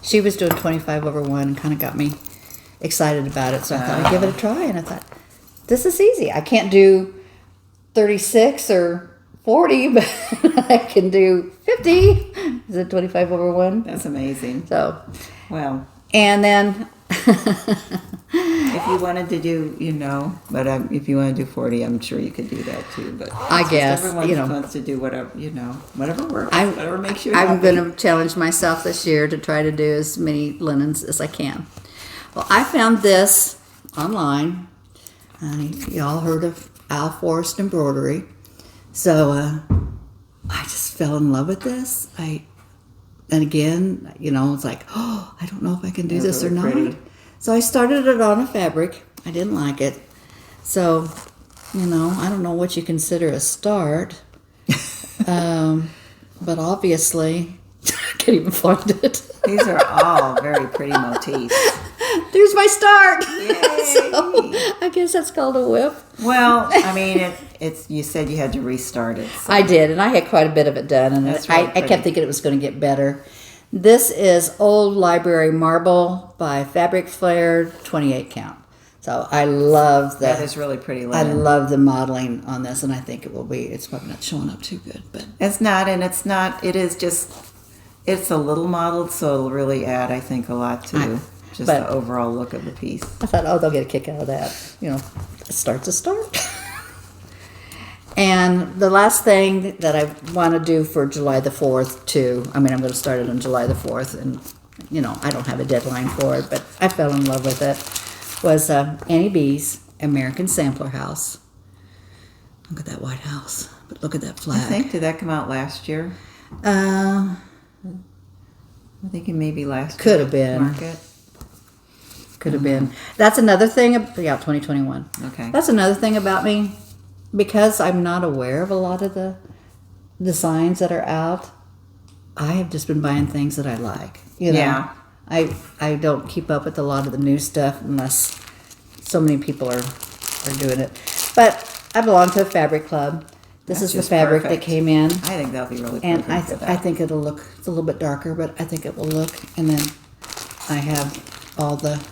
she was doing 25/1, and kind of got me excited about it. So I thought I'd give it a try, and I thought, this is easy. I can't do 36 or 40, but I can do 50. Is it 25/1? That's amazing. So, Well, and then if you wanted to do, but if you want to do 40, I'm sure you could do that too. But I guess, everyone wants to do whatever, whatever works, whatever makes you I'm happy. going to challenge myself this year to try to do as many linens as I can. Well, I found this online. Y'all heard of Al Forrest Embroidery. So I just fell in love with this. And again, it's like, I don't know if I can do That's this or really not. pretty. So I started it on a fabric. I didn't like it. So, I don't know what you consider a start. But obviously, I can't even find it. These are all very pretty motifs. There's my start. Yay. So, I guess that's called a whip. Well, I mean, it's. You said you had to restart it. So. I did, and I had quite a bit of it done, and That's really I pretty. kept thinking it was going to get better. This is Old Library Marble by Fabric Flair, 28 count. So I love That is really pretty I linen. love the modeling on this, and I think it will be. It's probably not showing up too good, but It's not, and it's not. It is just. It's a little modeled, so it'll really add, I think, a lot to just but- the overall look of the piece. I thought, they'll get a kick out of that. A start's a start. And the last thing that I want to do for July the 4th, too, I'm going to start it on July the 4th, and, I don't have a deadline for it, but I fell in love with it, was Annie B's American Sampler House. Look at that White House, but look at that I flag. think, did that come out last year? I'm thinking maybe last Could year have been. market. Could have been. That's another thing. Yeah, 2021. Okay. That's another thing about me, because I'm not aware of a lot of the designs that are out. I have just been buying things that I like. Yeah. I don't keep up with a lot of the new stuff unless so many people are doing it. But I belong to a fabric club. This That's is the just fabric perfect. that came in. I think that'll be really And perfect for that. I think it'll look, it's a little bit darker, but I think it will look. And then I have all the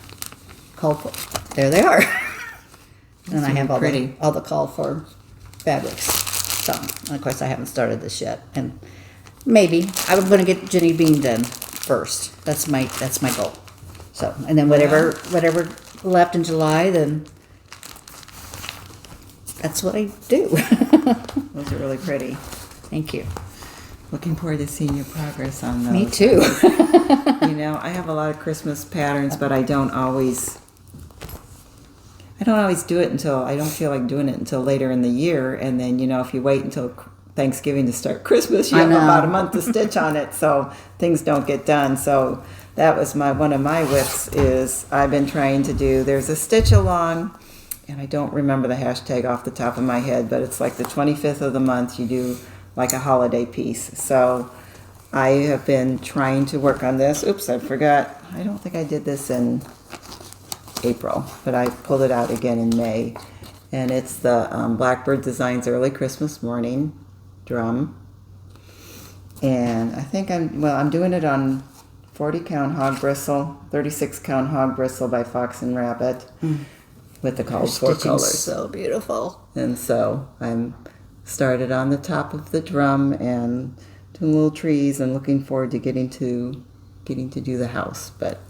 call for, there they are. And I have all pretty. the call for fabrics. So, and of course I haven't started this yet. And maybe I'm going to get Jenny Bean done first. That's my goal. So, and then whatever left in July, then that's what I do. Those are really pretty. Thank you. Looking forward to seeing your progress on those. Me too. I have a lot of Christmas patterns, but I don't always do it until, I don't feel like doing it until later in the year. And then, if you wait until Thanksgiving to start Christmas, you I have know. about a month to stitch on it, so things don't get done. So that was one of my whips is I've been trying to do, there's a stitch along, and I don't remember the hashtag off the top of my head, but it's like the 25th of the month, you do like a holiday piece. So I have been trying to work on this. Oops, I forgot. I don't think I did this in April, but I pulled it out again in May. And it's the Blackbird Designs Early Christmas Morning drum. And I think I'm doing it on 40 count hog bristle, 36 count hog bristle by Fox and Rabbit with the called four Stitching's colors. so beautiful. And so I'm started on the top of the drum and doing little trees and looking forward to getting to do the house. But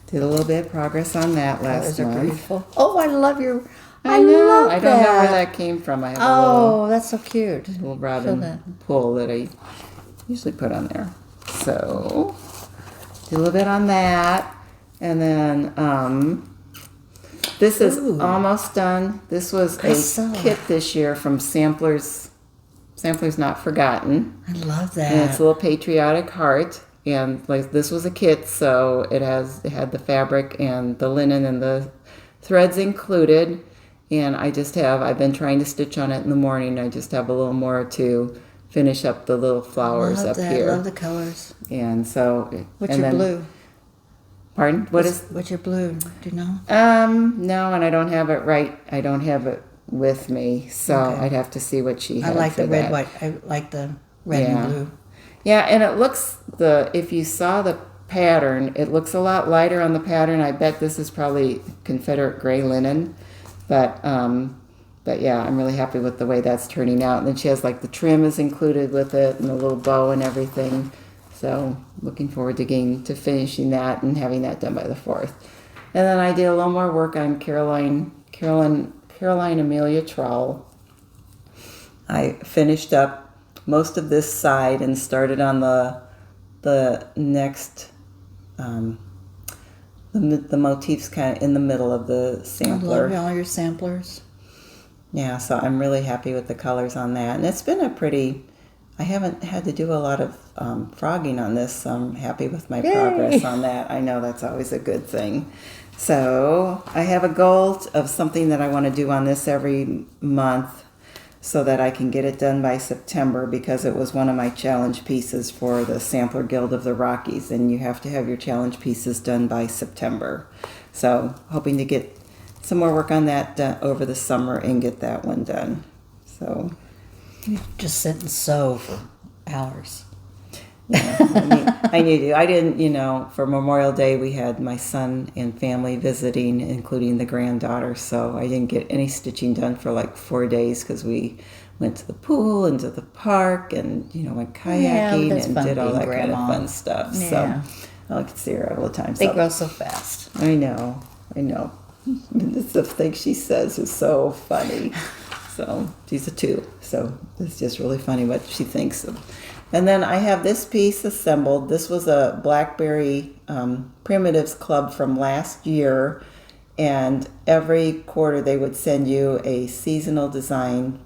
did a little bit of progress on that last Those are month. beautiful. Oh, I love your. I know. love I don't know where that came from. I have a Oh, that's so cute. little Show robin that. pull that I usually put on there. So do a little bit on that, and then this is Ooh. almost done. This was I saw a kit this year from SABLE Sampler's Not Forgotten. I love And it's that. a little patriotic heart. And like this was a kit, so it had the fabric and the linen and the threads included. And I've been trying to stitch on it in the morning. I just have a little more to finish up the little flowers Love up that. here. Love the colors. And so, What's and your then- blue? Pardon? What's your blue? Do you know? No, and I don't have it right. I don't have it with me, so Okay. I'd have to see what she I had like for the red, that. white. I like the red Yeah. and blue. Yeah, and it looks if you saw the pattern, it looks a lot lighter on the pattern. I bet this is probably Confederate gray linen, but yeah, I'm really happy with the way that's turning out. And then she has like the trim is included with it and the little bow and everything. So looking forward to finishing that and having that done by the 4th. And then I did a little more work on Caroline Amelia Trowell. I finished up most of this side and started on the next the motifs kind of in the middle of the I sampler. love all your samplers. Yeah, so I'm really happy with the colors on that, and it's been I haven't had to do a lot of frogging on this, so I'm happy with my progress on that. I know that's always a good thing. So I have a goal of something that I want to do on this every month, so that I can get it done by September, because it was one of my challenge pieces for the Sampler Guild of the Rockies, and you have to have your challenge pieces done by September. So hoping to get some more work on that over the summer and get that one done. So You just sit and sew for hours. I need to. I didn't, for Memorial Day we had my son and family visiting, including the granddaughter, so I didn't get any stitching done for like 4 days because we went to the pool and to the park and, went kayaking that's and fun did all being that kind of grandma. fun stuff. Yeah. So I could see her all the time. They So grow so fast. I know. The thing she says is so funny. So she's a 2, so it's just really funny what she thinks of. And then I have this piece assembled. This was a Blackberry Primitives Club from last year, and every quarter they would send you a seasonal design.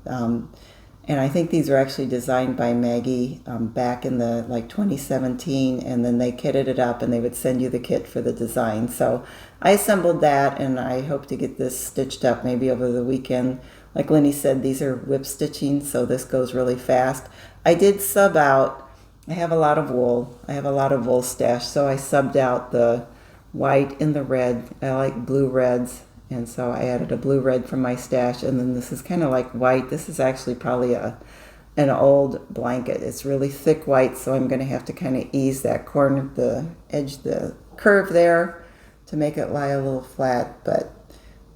And I think these were actually designed by Maggie back in the 2017, and then they kitted it up and they would send you the kit for the design. So I assembled that, and I hope to get this stitched up maybe over the weekend. Like Linnie said, these are whip stitching, so this goes really fast. I did sub out, I have a lot of wool. I have a lot of wool stashed, so I subbed out the white and the red. I like blue reds, and so I added a blue red from my stash, and then this is kind of like white. This is actually probably an old blanket. It's really thick white, so I'm going to have to kind of ease that corner, the edge, the curve there to make it lie a little flat, but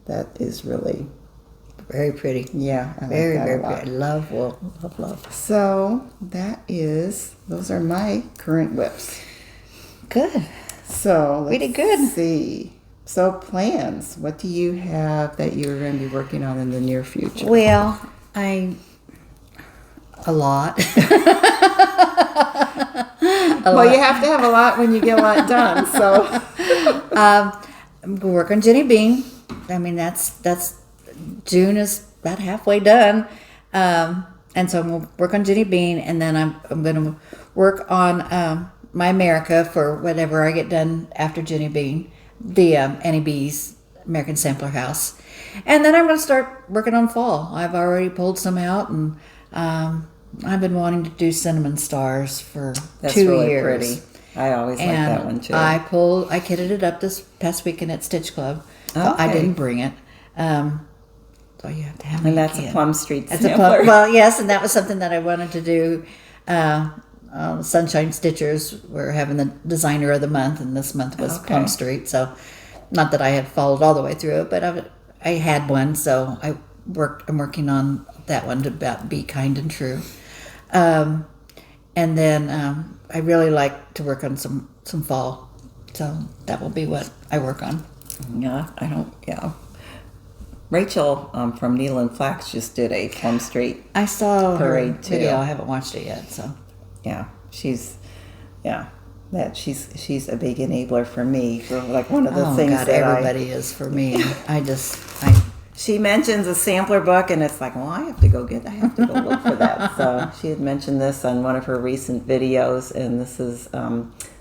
that is really... Very pretty. Yeah, I like Very, that very a lot. pretty. Love wool. Love. So those are my current whips. Good. So We did good. See. So plans. What do you have that you're going to be working on in the near future? Well, a lot. Well, you have to have a lot when you get a lot done. So I'm going to work on Jenny Bean. I mean, that's June is about halfway done. And so I'm going to work on Jenny Bean, and then I'm going to work on My America for whatever I get done after Jenny Bean, the Annie B's American Sampler House. And then I'm going to start working on fall. I've already pulled some out, and I've been wanting to do cinnamon stars for that's 2 really years. pretty. I always like that one too. I kitted it up this past weekend at Stitch Club. So I Okay. didn't bring it. So you have to have And me that's again. a Plum Street That's sampler. well, yes, and that was something that I wanted to do. Sunshine Stitchers were having the designer of the month, and this month was Okay. Plum Street. So, not that I had followed all the way through it, but I had one, so I'm working on that one to be kind and true. And then I really like to work on some fall, so that will be what I work on. Yeah. Rachel from Needle and Flax just did a Plum Street. I saw her Parade, too. video. I haven't watched it yet, so. Yeah, she's a big enabler for me for like one of the things God, that everybody is for me. she mentions a sampler book, and it's like, well, I have to go look for that. So she had mentioned this on one of her recent videos, and this is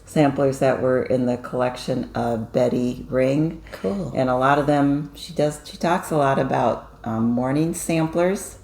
samplers that were in the collection of Betty Ring. Cool. And a lot of them, she talks a lot about morning samplers,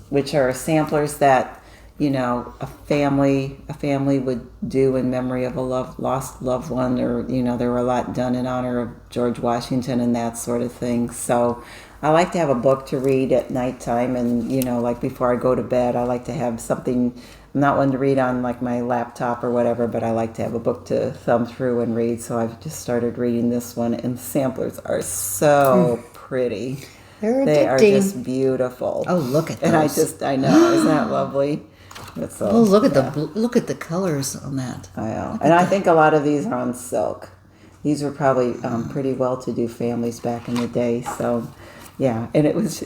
which are samplers that, you know, a family would do in memory of a lost loved one, or, you know, there were a lot done in honor of George Washington and that sort of thing. So I like to have a book to read at nighttime, and, you know, like before I go to bed, I like to have something. I'm not one to read on like my laptop or whatever, but I like to have a book to thumb through and read. So I've just started reading this one, and the samplers are so pretty. They are just beautiful. Oh, look at those. And I know, isn't that lovely? So, look at the colors on that. I know. And I think a lot of these are on silk. These were probably pretty well-to-do families back in the day. So, yeah. And it was,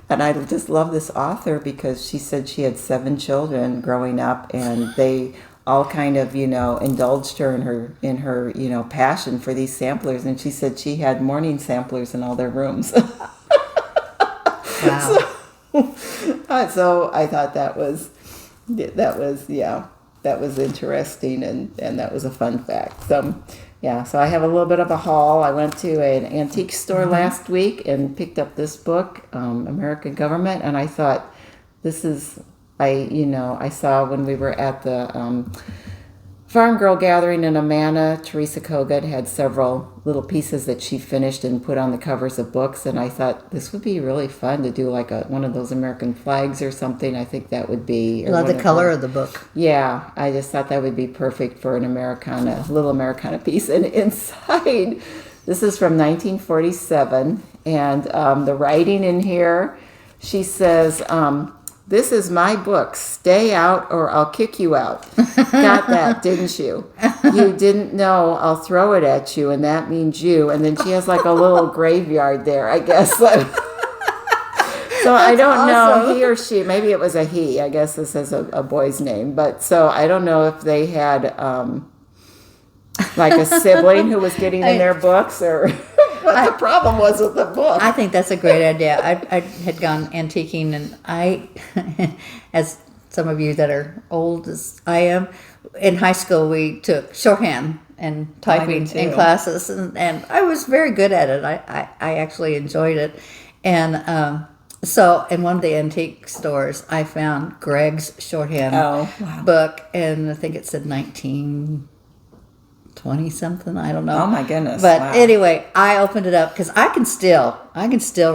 and I just love this author because she said she had 7 children growing up, and they all kind of, you know, indulged her in her, you know, passion for these samplers. And she said she had morning samplers in all their rooms. Wow. So I thought that was interesting, and that was a fun fact. So yeah, so I have a little bit of a haul. I went to an antique store last week and picked up this book, American Government, and I thought, I saw when we were at the Farm Girl Gathering in Amana, Teresa Kogut had several little pieces that she finished and put on the covers of books, and I thought this would be really fun to do like one of those American flags or something. I think that would be... Love the color of the book. Yeah, I just thought that would be perfect for an little Americana piece. And inside, this is from 1947, and the writing in here, she says... this is my book. Stay out or I'll kick you out. Got that, didn't you? You didn't know, I'll throw it at you, and that means you. And then she has like a little graveyard there, I guess. So I don't know, he or she, maybe it was a he. I guess this is a boy's name. But so I don't know if they had like a sibling who was getting in their books, or... what the problem was with the book. I think that's a great idea. I had gone antiquing, and I, as some of you that are old as I am, in high school we took shorthand and typing in classes, and I was very good at it. I actually enjoyed it. And so in one of the antique stores, I found Greg's shorthand book, and I think it said 1920 something, I don't know. Oh my goodness. But anyway, I opened it up because I can still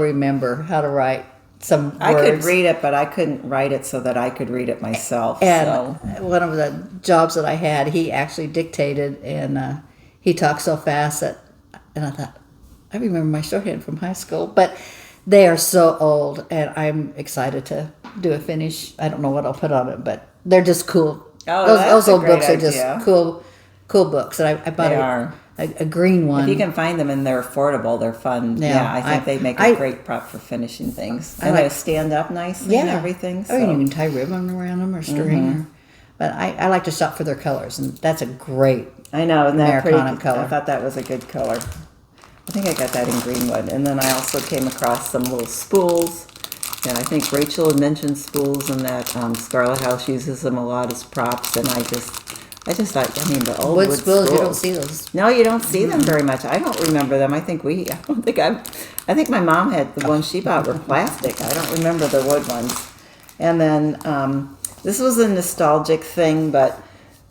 remember how to write some words. I could read it, but I couldn't write it so that I could read it myself. And one of the jobs that I had, he actually dictated, and he talked so fast and I thought, I remember my shorthand from high school. But they are so old, and I'm excited to do a finish. I don't know what I'll put on it, but they're just cool. Oh, those old books are just cool books. And I bought a green one. If you can find them and they're affordable, they're fun. Yeah, I think they make a great prop for finishing things. And they stand up nicely and everything. So. You can tie ribbon around them or string. But I like to shop for their colors, and that's a great Americana color. I thought that was a good color. I think I got that in Greenwood. And then I also came across some little spools. And I think Rachel had mentioned spools, and that Scarlet House uses them a lot as props. And I just thought, the old wood spools, you don't see those. No, you don't see them very much. I don't remember them. I think my mom had the ones she bought were plastic. I don't remember the wood ones. And then this was a nostalgic thing, but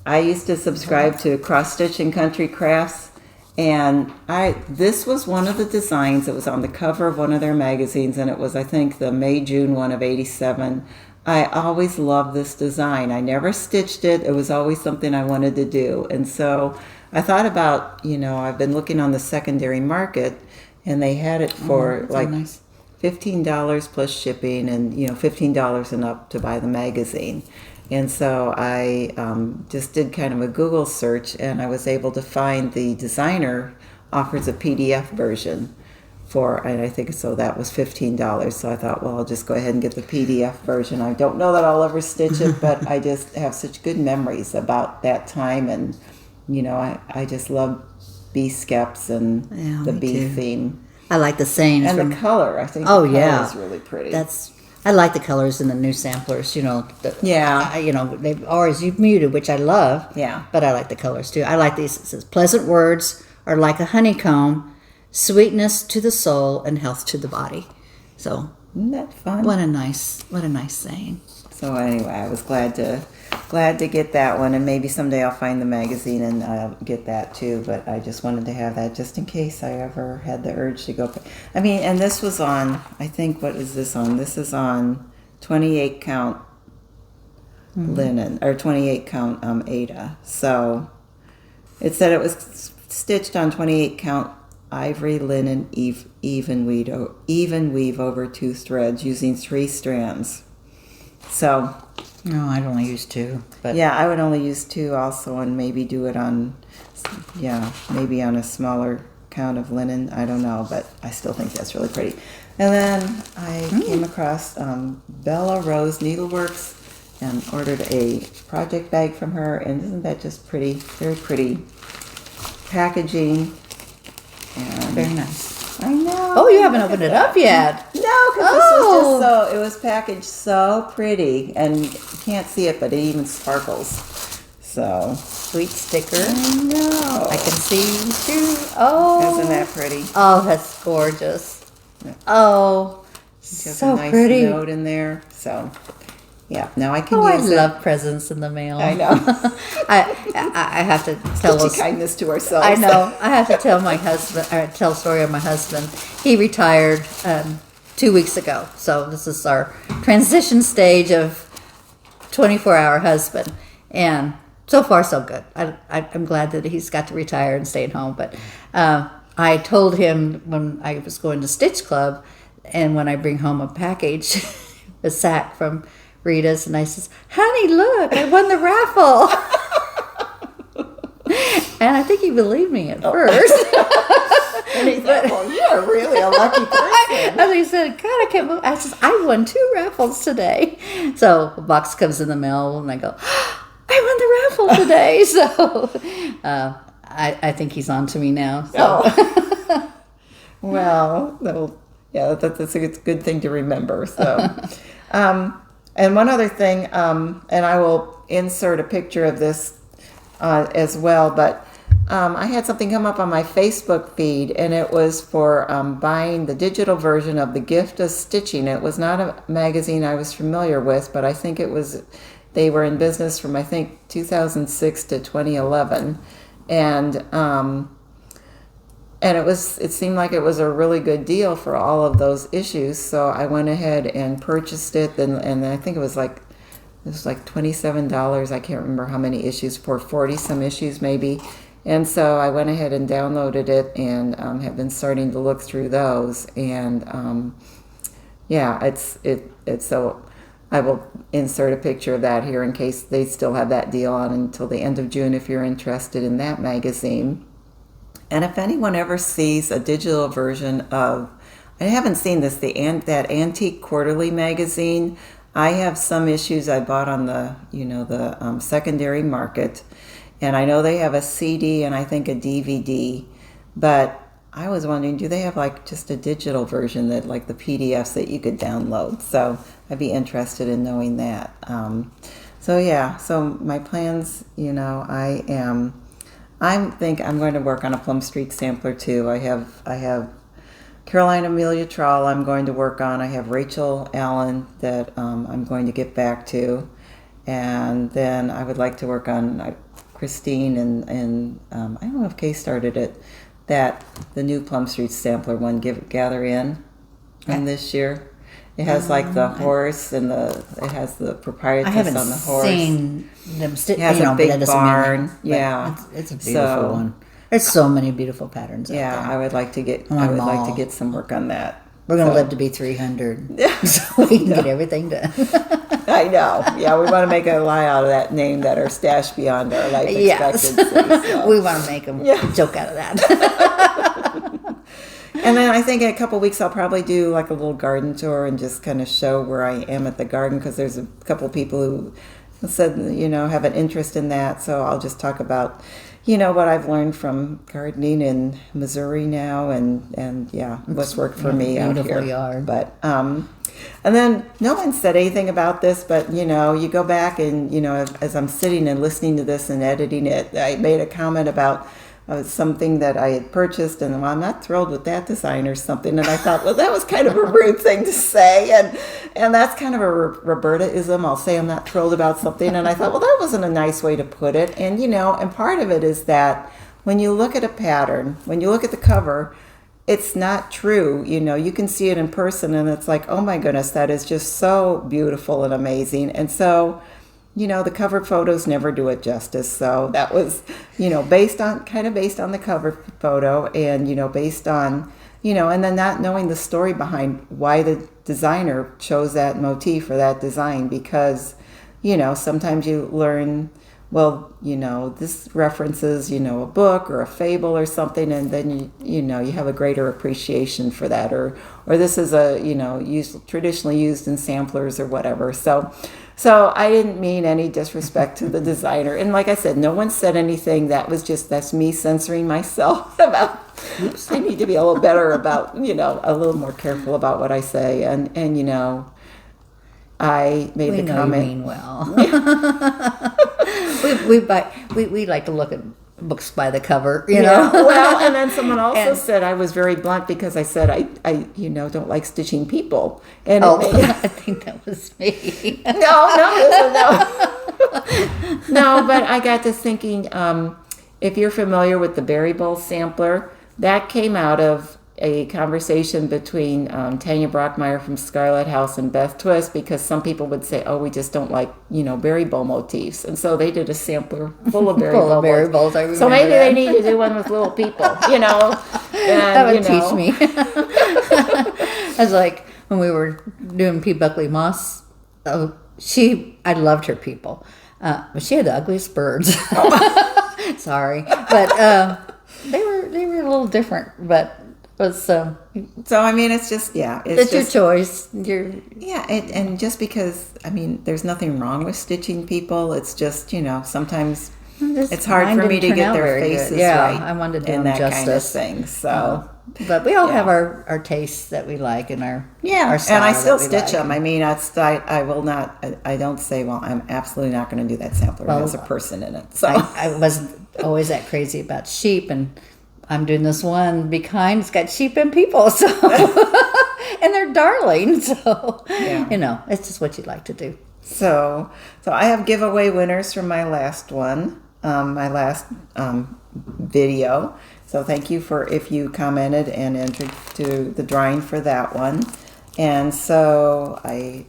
I used to subscribe to Cross Stitch and Country Crafts, and this was one of the designs that was on the cover of one of their magazines, and it was, I think, the May-June one of '87. I always loved this design. I never stitched it. It was always something I wanted to do. And so I thought about, I've been looking on the secondary market, and they had it for $15 plus shipping, and, $15 and up to buy the magazine. And so I just did kind of a Google search, and I was able to find the designer offers a PDF version. And I think so that was $15. So I thought, well, I'll just go ahead and get the PDF version. I don't know that I'll ever stitch it, but I just have such good memories about that time. And, I just love bee skeps and the bee theme. I like the sayings. And from, the color, I think Oh, the color yeah. is really pretty. I like the colors in the new samplers, Yeah. They've always muted, which I love. Yeah. But I like the colors too. I like these. It says, pleasant words are like a honeycomb, sweetness to the soul and health to the body. So Isn't that fun? what a nice saying. So anyway, I was glad to get that one, and maybe someday I'll find the magazine and get that too. But I just wanted to have that just in case I ever had the urge to go. I mean, and this was on. I think what is this on? This is on 28 count linen or 28 count Ada. So it said it was stitched on 28 count ivory linen even weave over 2 threads using 3 strands. So. No, I'd only use 2. But Yeah, I would only use 2 also, and maybe do it on, maybe on a smaller count of linen. I don't know, but I still think that's really pretty. And then I came across Bella Rose Needleworks and ordered a project bag from her, and isn't that just pretty? Very pretty packaging. And very nice. I know. Oh, you haven't opened it up yet. No, because this was just it was packaged so pretty, and you can't see it, but it even sparkles. So, Sweet sticker. I know. I can see you too. Oh. Isn't that pretty? Oh, that's gorgeous. Yeah. Oh, Just so a nice pretty. note in there. So, yeah, now I can Oh, I use it. love presents in the mail. I know. I have to tell Such us. a kindness to ourselves. I know. I have to tell my husband, or tell a story of my husband. He retired 2 weeks ago. So this is our transition stage of 24-hour husband. And so far, so good. I'm glad that he's got to retire and stay at home. But I told him when I was going to Stitch Club, and when I bring home a package, a sack from Rita's, and I says, honey, look, I won the raffle. And I think he believed me at first. And he thought, well, you're really a lucky person. And he said, God, I can't believe. I says, I won 2 raffles today. So a box comes in the mail, and I go, I won the raffle today. So I think he's on to me now. So. Oh. Well, yeah, that's a good thing to remember. So, and one other thing, and I will insert a picture of this as well, but I had something come up on my Facebook feed, and it was for buying the digital version of The Gift of Stitching. It was not a magazine I was familiar with, but I think they were in business from, I think, 2006 to 2011. And it seemed like it was a really good deal for all of those issues. So I went ahead and purchased it, and I think it was like $27. I can't remember how many issues, for 40 some issues maybe. And so I went ahead and downloaded it, and have been starting to look through those. And it's so I will insert a picture of that here in case they still have that deal on until the end of June if you're interested in that magazine. And if anyone ever sees a digital version of, I haven't seen this, that Antique Quarterly magazine. I have some issues I bought on the secondary market, and I know they have a CD and I think a DVD, but I was wondering, do they have like just a digital version that like the PDFs that you could download? So I'd be interested in knowing that. So my plans, I think I'm going to work on a Plum Street sampler too. I have Caroline Amelia Trawl I'm going to work on. I have Rachel Allen that I'm going to get back to. And then I would like to work on Christine and I don't know if Kay started it, the new Plum Street sampler one, Gather In from this year. It has like the horse and it has the proprietress on the horse. I haven't seen them stitch. It has a big barn. Yeah. It's a beautiful one. There's so many beautiful patterns out there. I would like to get some work on that. We're going to live to be 300 so we can get everything done. I know. Yeah, we want to make a lie out of that name that are stashed beyond our life expectancy. So. We want to make them joke out of that. And then I think in a couple weeks I'll probably do like a little garden tour and just kind of show where I am at the garden, because there's a couple people who said, have an interest in that. So I'll just talk about, what I've learned from gardening in Missouri now, and yeah, what's worked for me out beautiful here. yard. But and then no one said anything about this, but you go back and as I'm sitting and listening to this and editing it, I made a comment about something that I had purchased, and well, I'm not thrilled with that design or something. And I thought, well, that was kind of a rude thing to say, and that's kind of a Roberta-ism. I'll say I'm not thrilled about something, and I thought, well, that wasn't a nice way to put it. And and part of it is that when you look at a pattern, when you look at the cover, it's not true. You can see it in person, and it's like, oh my goodness, that is just so beautiful and amazing. And so the cover photos never do it justice. So that was, based on the cover photo, and, based on, and then not knowing the story behind why the designer chose that motif or that design, because, sometimes you learn, well, this references, a book or a fable or something, and then you have a greater appreciation for that, or this is traditionally used in samplers or whatever. So I didn't mean any disrespect to the designer. And like I said, no one said anything. That's me censoring myself about, oops, I need to be a little better about, a little more careful about what I say. And I made the comment. You mean well. we like to look at books by the cover, you know. Well, and then someone also said I was very blunt because I said I don't like stitching people. And I think that was me. No, but I got to thinking, if you're familiar with the Berry Bowl sampler, that came out of a conversation between Tanya Brockmeyer from Scarlet House and Beth Twist, because some people would say, oh, we just don't like, berry bowl motifs. And so they did a sampler full of berry bowls. I remember so maybe they need to do one with little people, And, that would teach me. I was like, when we were doing P. Buckley Moss, I loved her people. But she had the ugliest birds. Sorry. But they were a little different, but was so I mean, it's just it's your choice. And just because there's nothing wrong with stitching people, it's just sometimes it's hard for me to get their faces right. I wanted to do and them that justice. Kind of thing. So, but we all have our tastes that we like and our style, and I still stitch them. I mean, I will not. I don't say, well, I'm absolutely not going to do that sampler. It has a person in it. So I wasn't always that crazy about sheep, and I'm doing this one Be Kind. It's got sheep and people, so and they're darling. So it's just what you like to do. So I have giveaway winners from my last one, my last video. So thank you if you commented and entered to the drawing for that one. And so I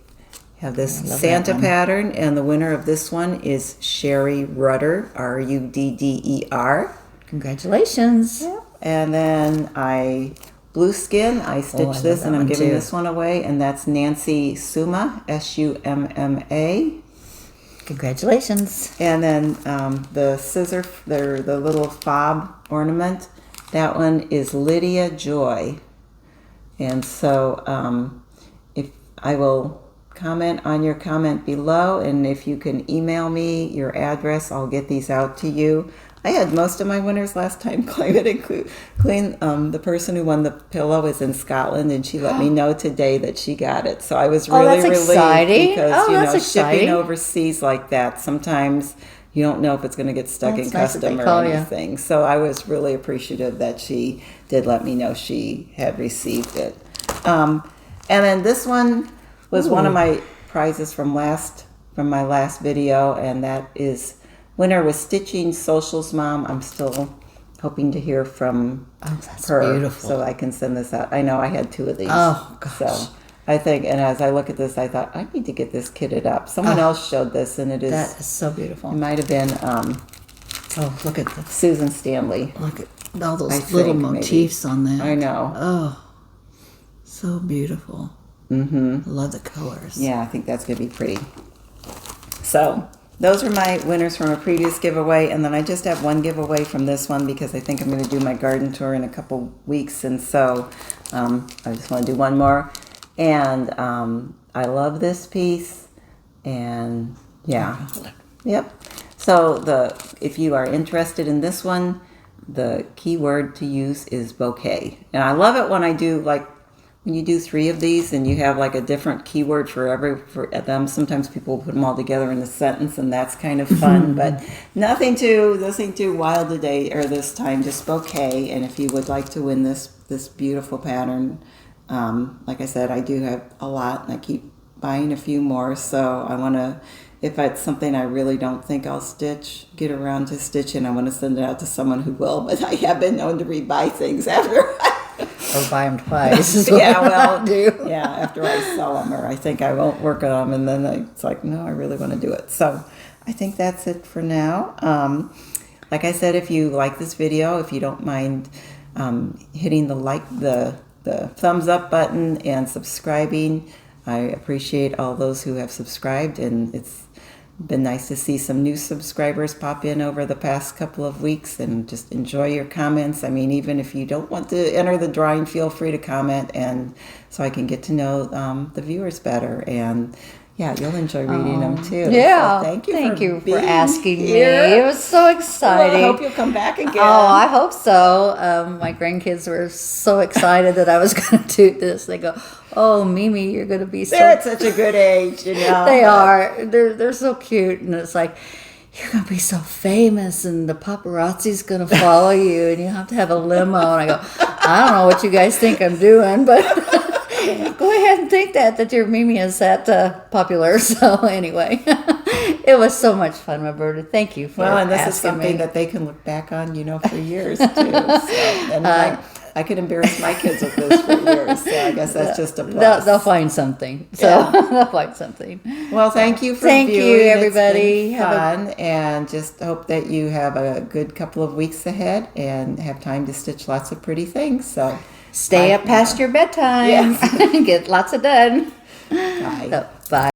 have this Santa pattern, and the winner of this one is Sherry Rudder, Rudder. Congratulations. Yeah. And then Blue Skin, I stitched this, and I'm giving this one away, and that's Nancy Summa, Summa. Congratulations. And then the scissor, the little fob ornament, that one is Lydia Joy. And so if I will comment on your comment below, and if you can email me your address, I'll get these out to you. I had most of my winners last time claim it, including the person who won the pillow is in Scotland, and she let me know today that she got it. So I was really relieved because shipping overseas like that, sometimes you don't know if it's going to get stuck in custom or anything. So I was really appreciative that she did let me know she had received it. And then this one was one of my prizes from my last video, and that is winner was Stitching Socials Mom. I'm still hoping to hear from her, beautiful. So I can send this out. I know I had 2 of these. Oh gosh. So I think, and as I look at this, I thought I need to get this kitted up. Someone else showed this, and that is so beautiful. It might have been look at this. Susan Stanley. Look at all those little motifs on there. I know. Oh, so beautiful. I love the colors. Yeah, I think that's going to be pretty. So those are my winners from a previous giveaway, and then I just have one giveaway from this one because I think I'm going to do my garden tour in a couple weeks, and so I just want to do one more. And I love this piece, and yep. So So if you are interested in this one, the keyword to use is bouquet. And I love it when I do, like, when you do 3 of these and you have like a different keyword for them. Sometimes people put them all together in a sentence, and that's kind of fun. But nothing too wild today or this time. Just bouquet. And if you would like to win this beautiful pattern, like I said, I do have a lot, and I keep buying a few more. So I want to. If it's something I really don't think I'll get around to stitching, I want to send it out to someone who will. But I have been known to rebuy things after. Or buy them twice. After I sell them, or I think I won't work on them, and then it's like, no, I really want to do it. So I think that's it for now. Like I said, if you like this video, if you don't mind hitting the thumbs up button and subscribing. I appreciate all those who have subscribed, and it's been nice to see some new subscribers pop in over the past couple of weeks, and just enjoy your comments. I mean, even if you don't want to enter the drawing, feel free to comment, and so I can get to know the viewers better. And yeah, you'll enjoy reading them too. Yeah, so thank you for being asking here. me. It was so exciting. Well, I hope you'll come back again. Oh, I hope so. My grandkids were so excited that I was going to do this. They go, "Oh, Mimi, you're going to be so..." They're at such a good age, you know. They are. They're so cute, and it's like, you're going to be so famous, and the paparazzi's going to follow you, and you have to have a limo. And I go, I don't know what you guys think I'm doing, but go ahead and think that your Mimi is that popular. So anyway, it was so much fun, Roberta. Thank you for and this asking is something me. that they can look back on, for years too. So, and I could embarrass my kids with this for years. So I guess that's just a plus. They'll find something. So they'll find something. Well, thank you for Thank viewing. you, everybody. It's been fun, and just hope that you have a good couple of weeks ahead and have time to stitch lots of pretty things. So Stay up past your bedtime. Yes. Get lots of done. Bye. So, bye.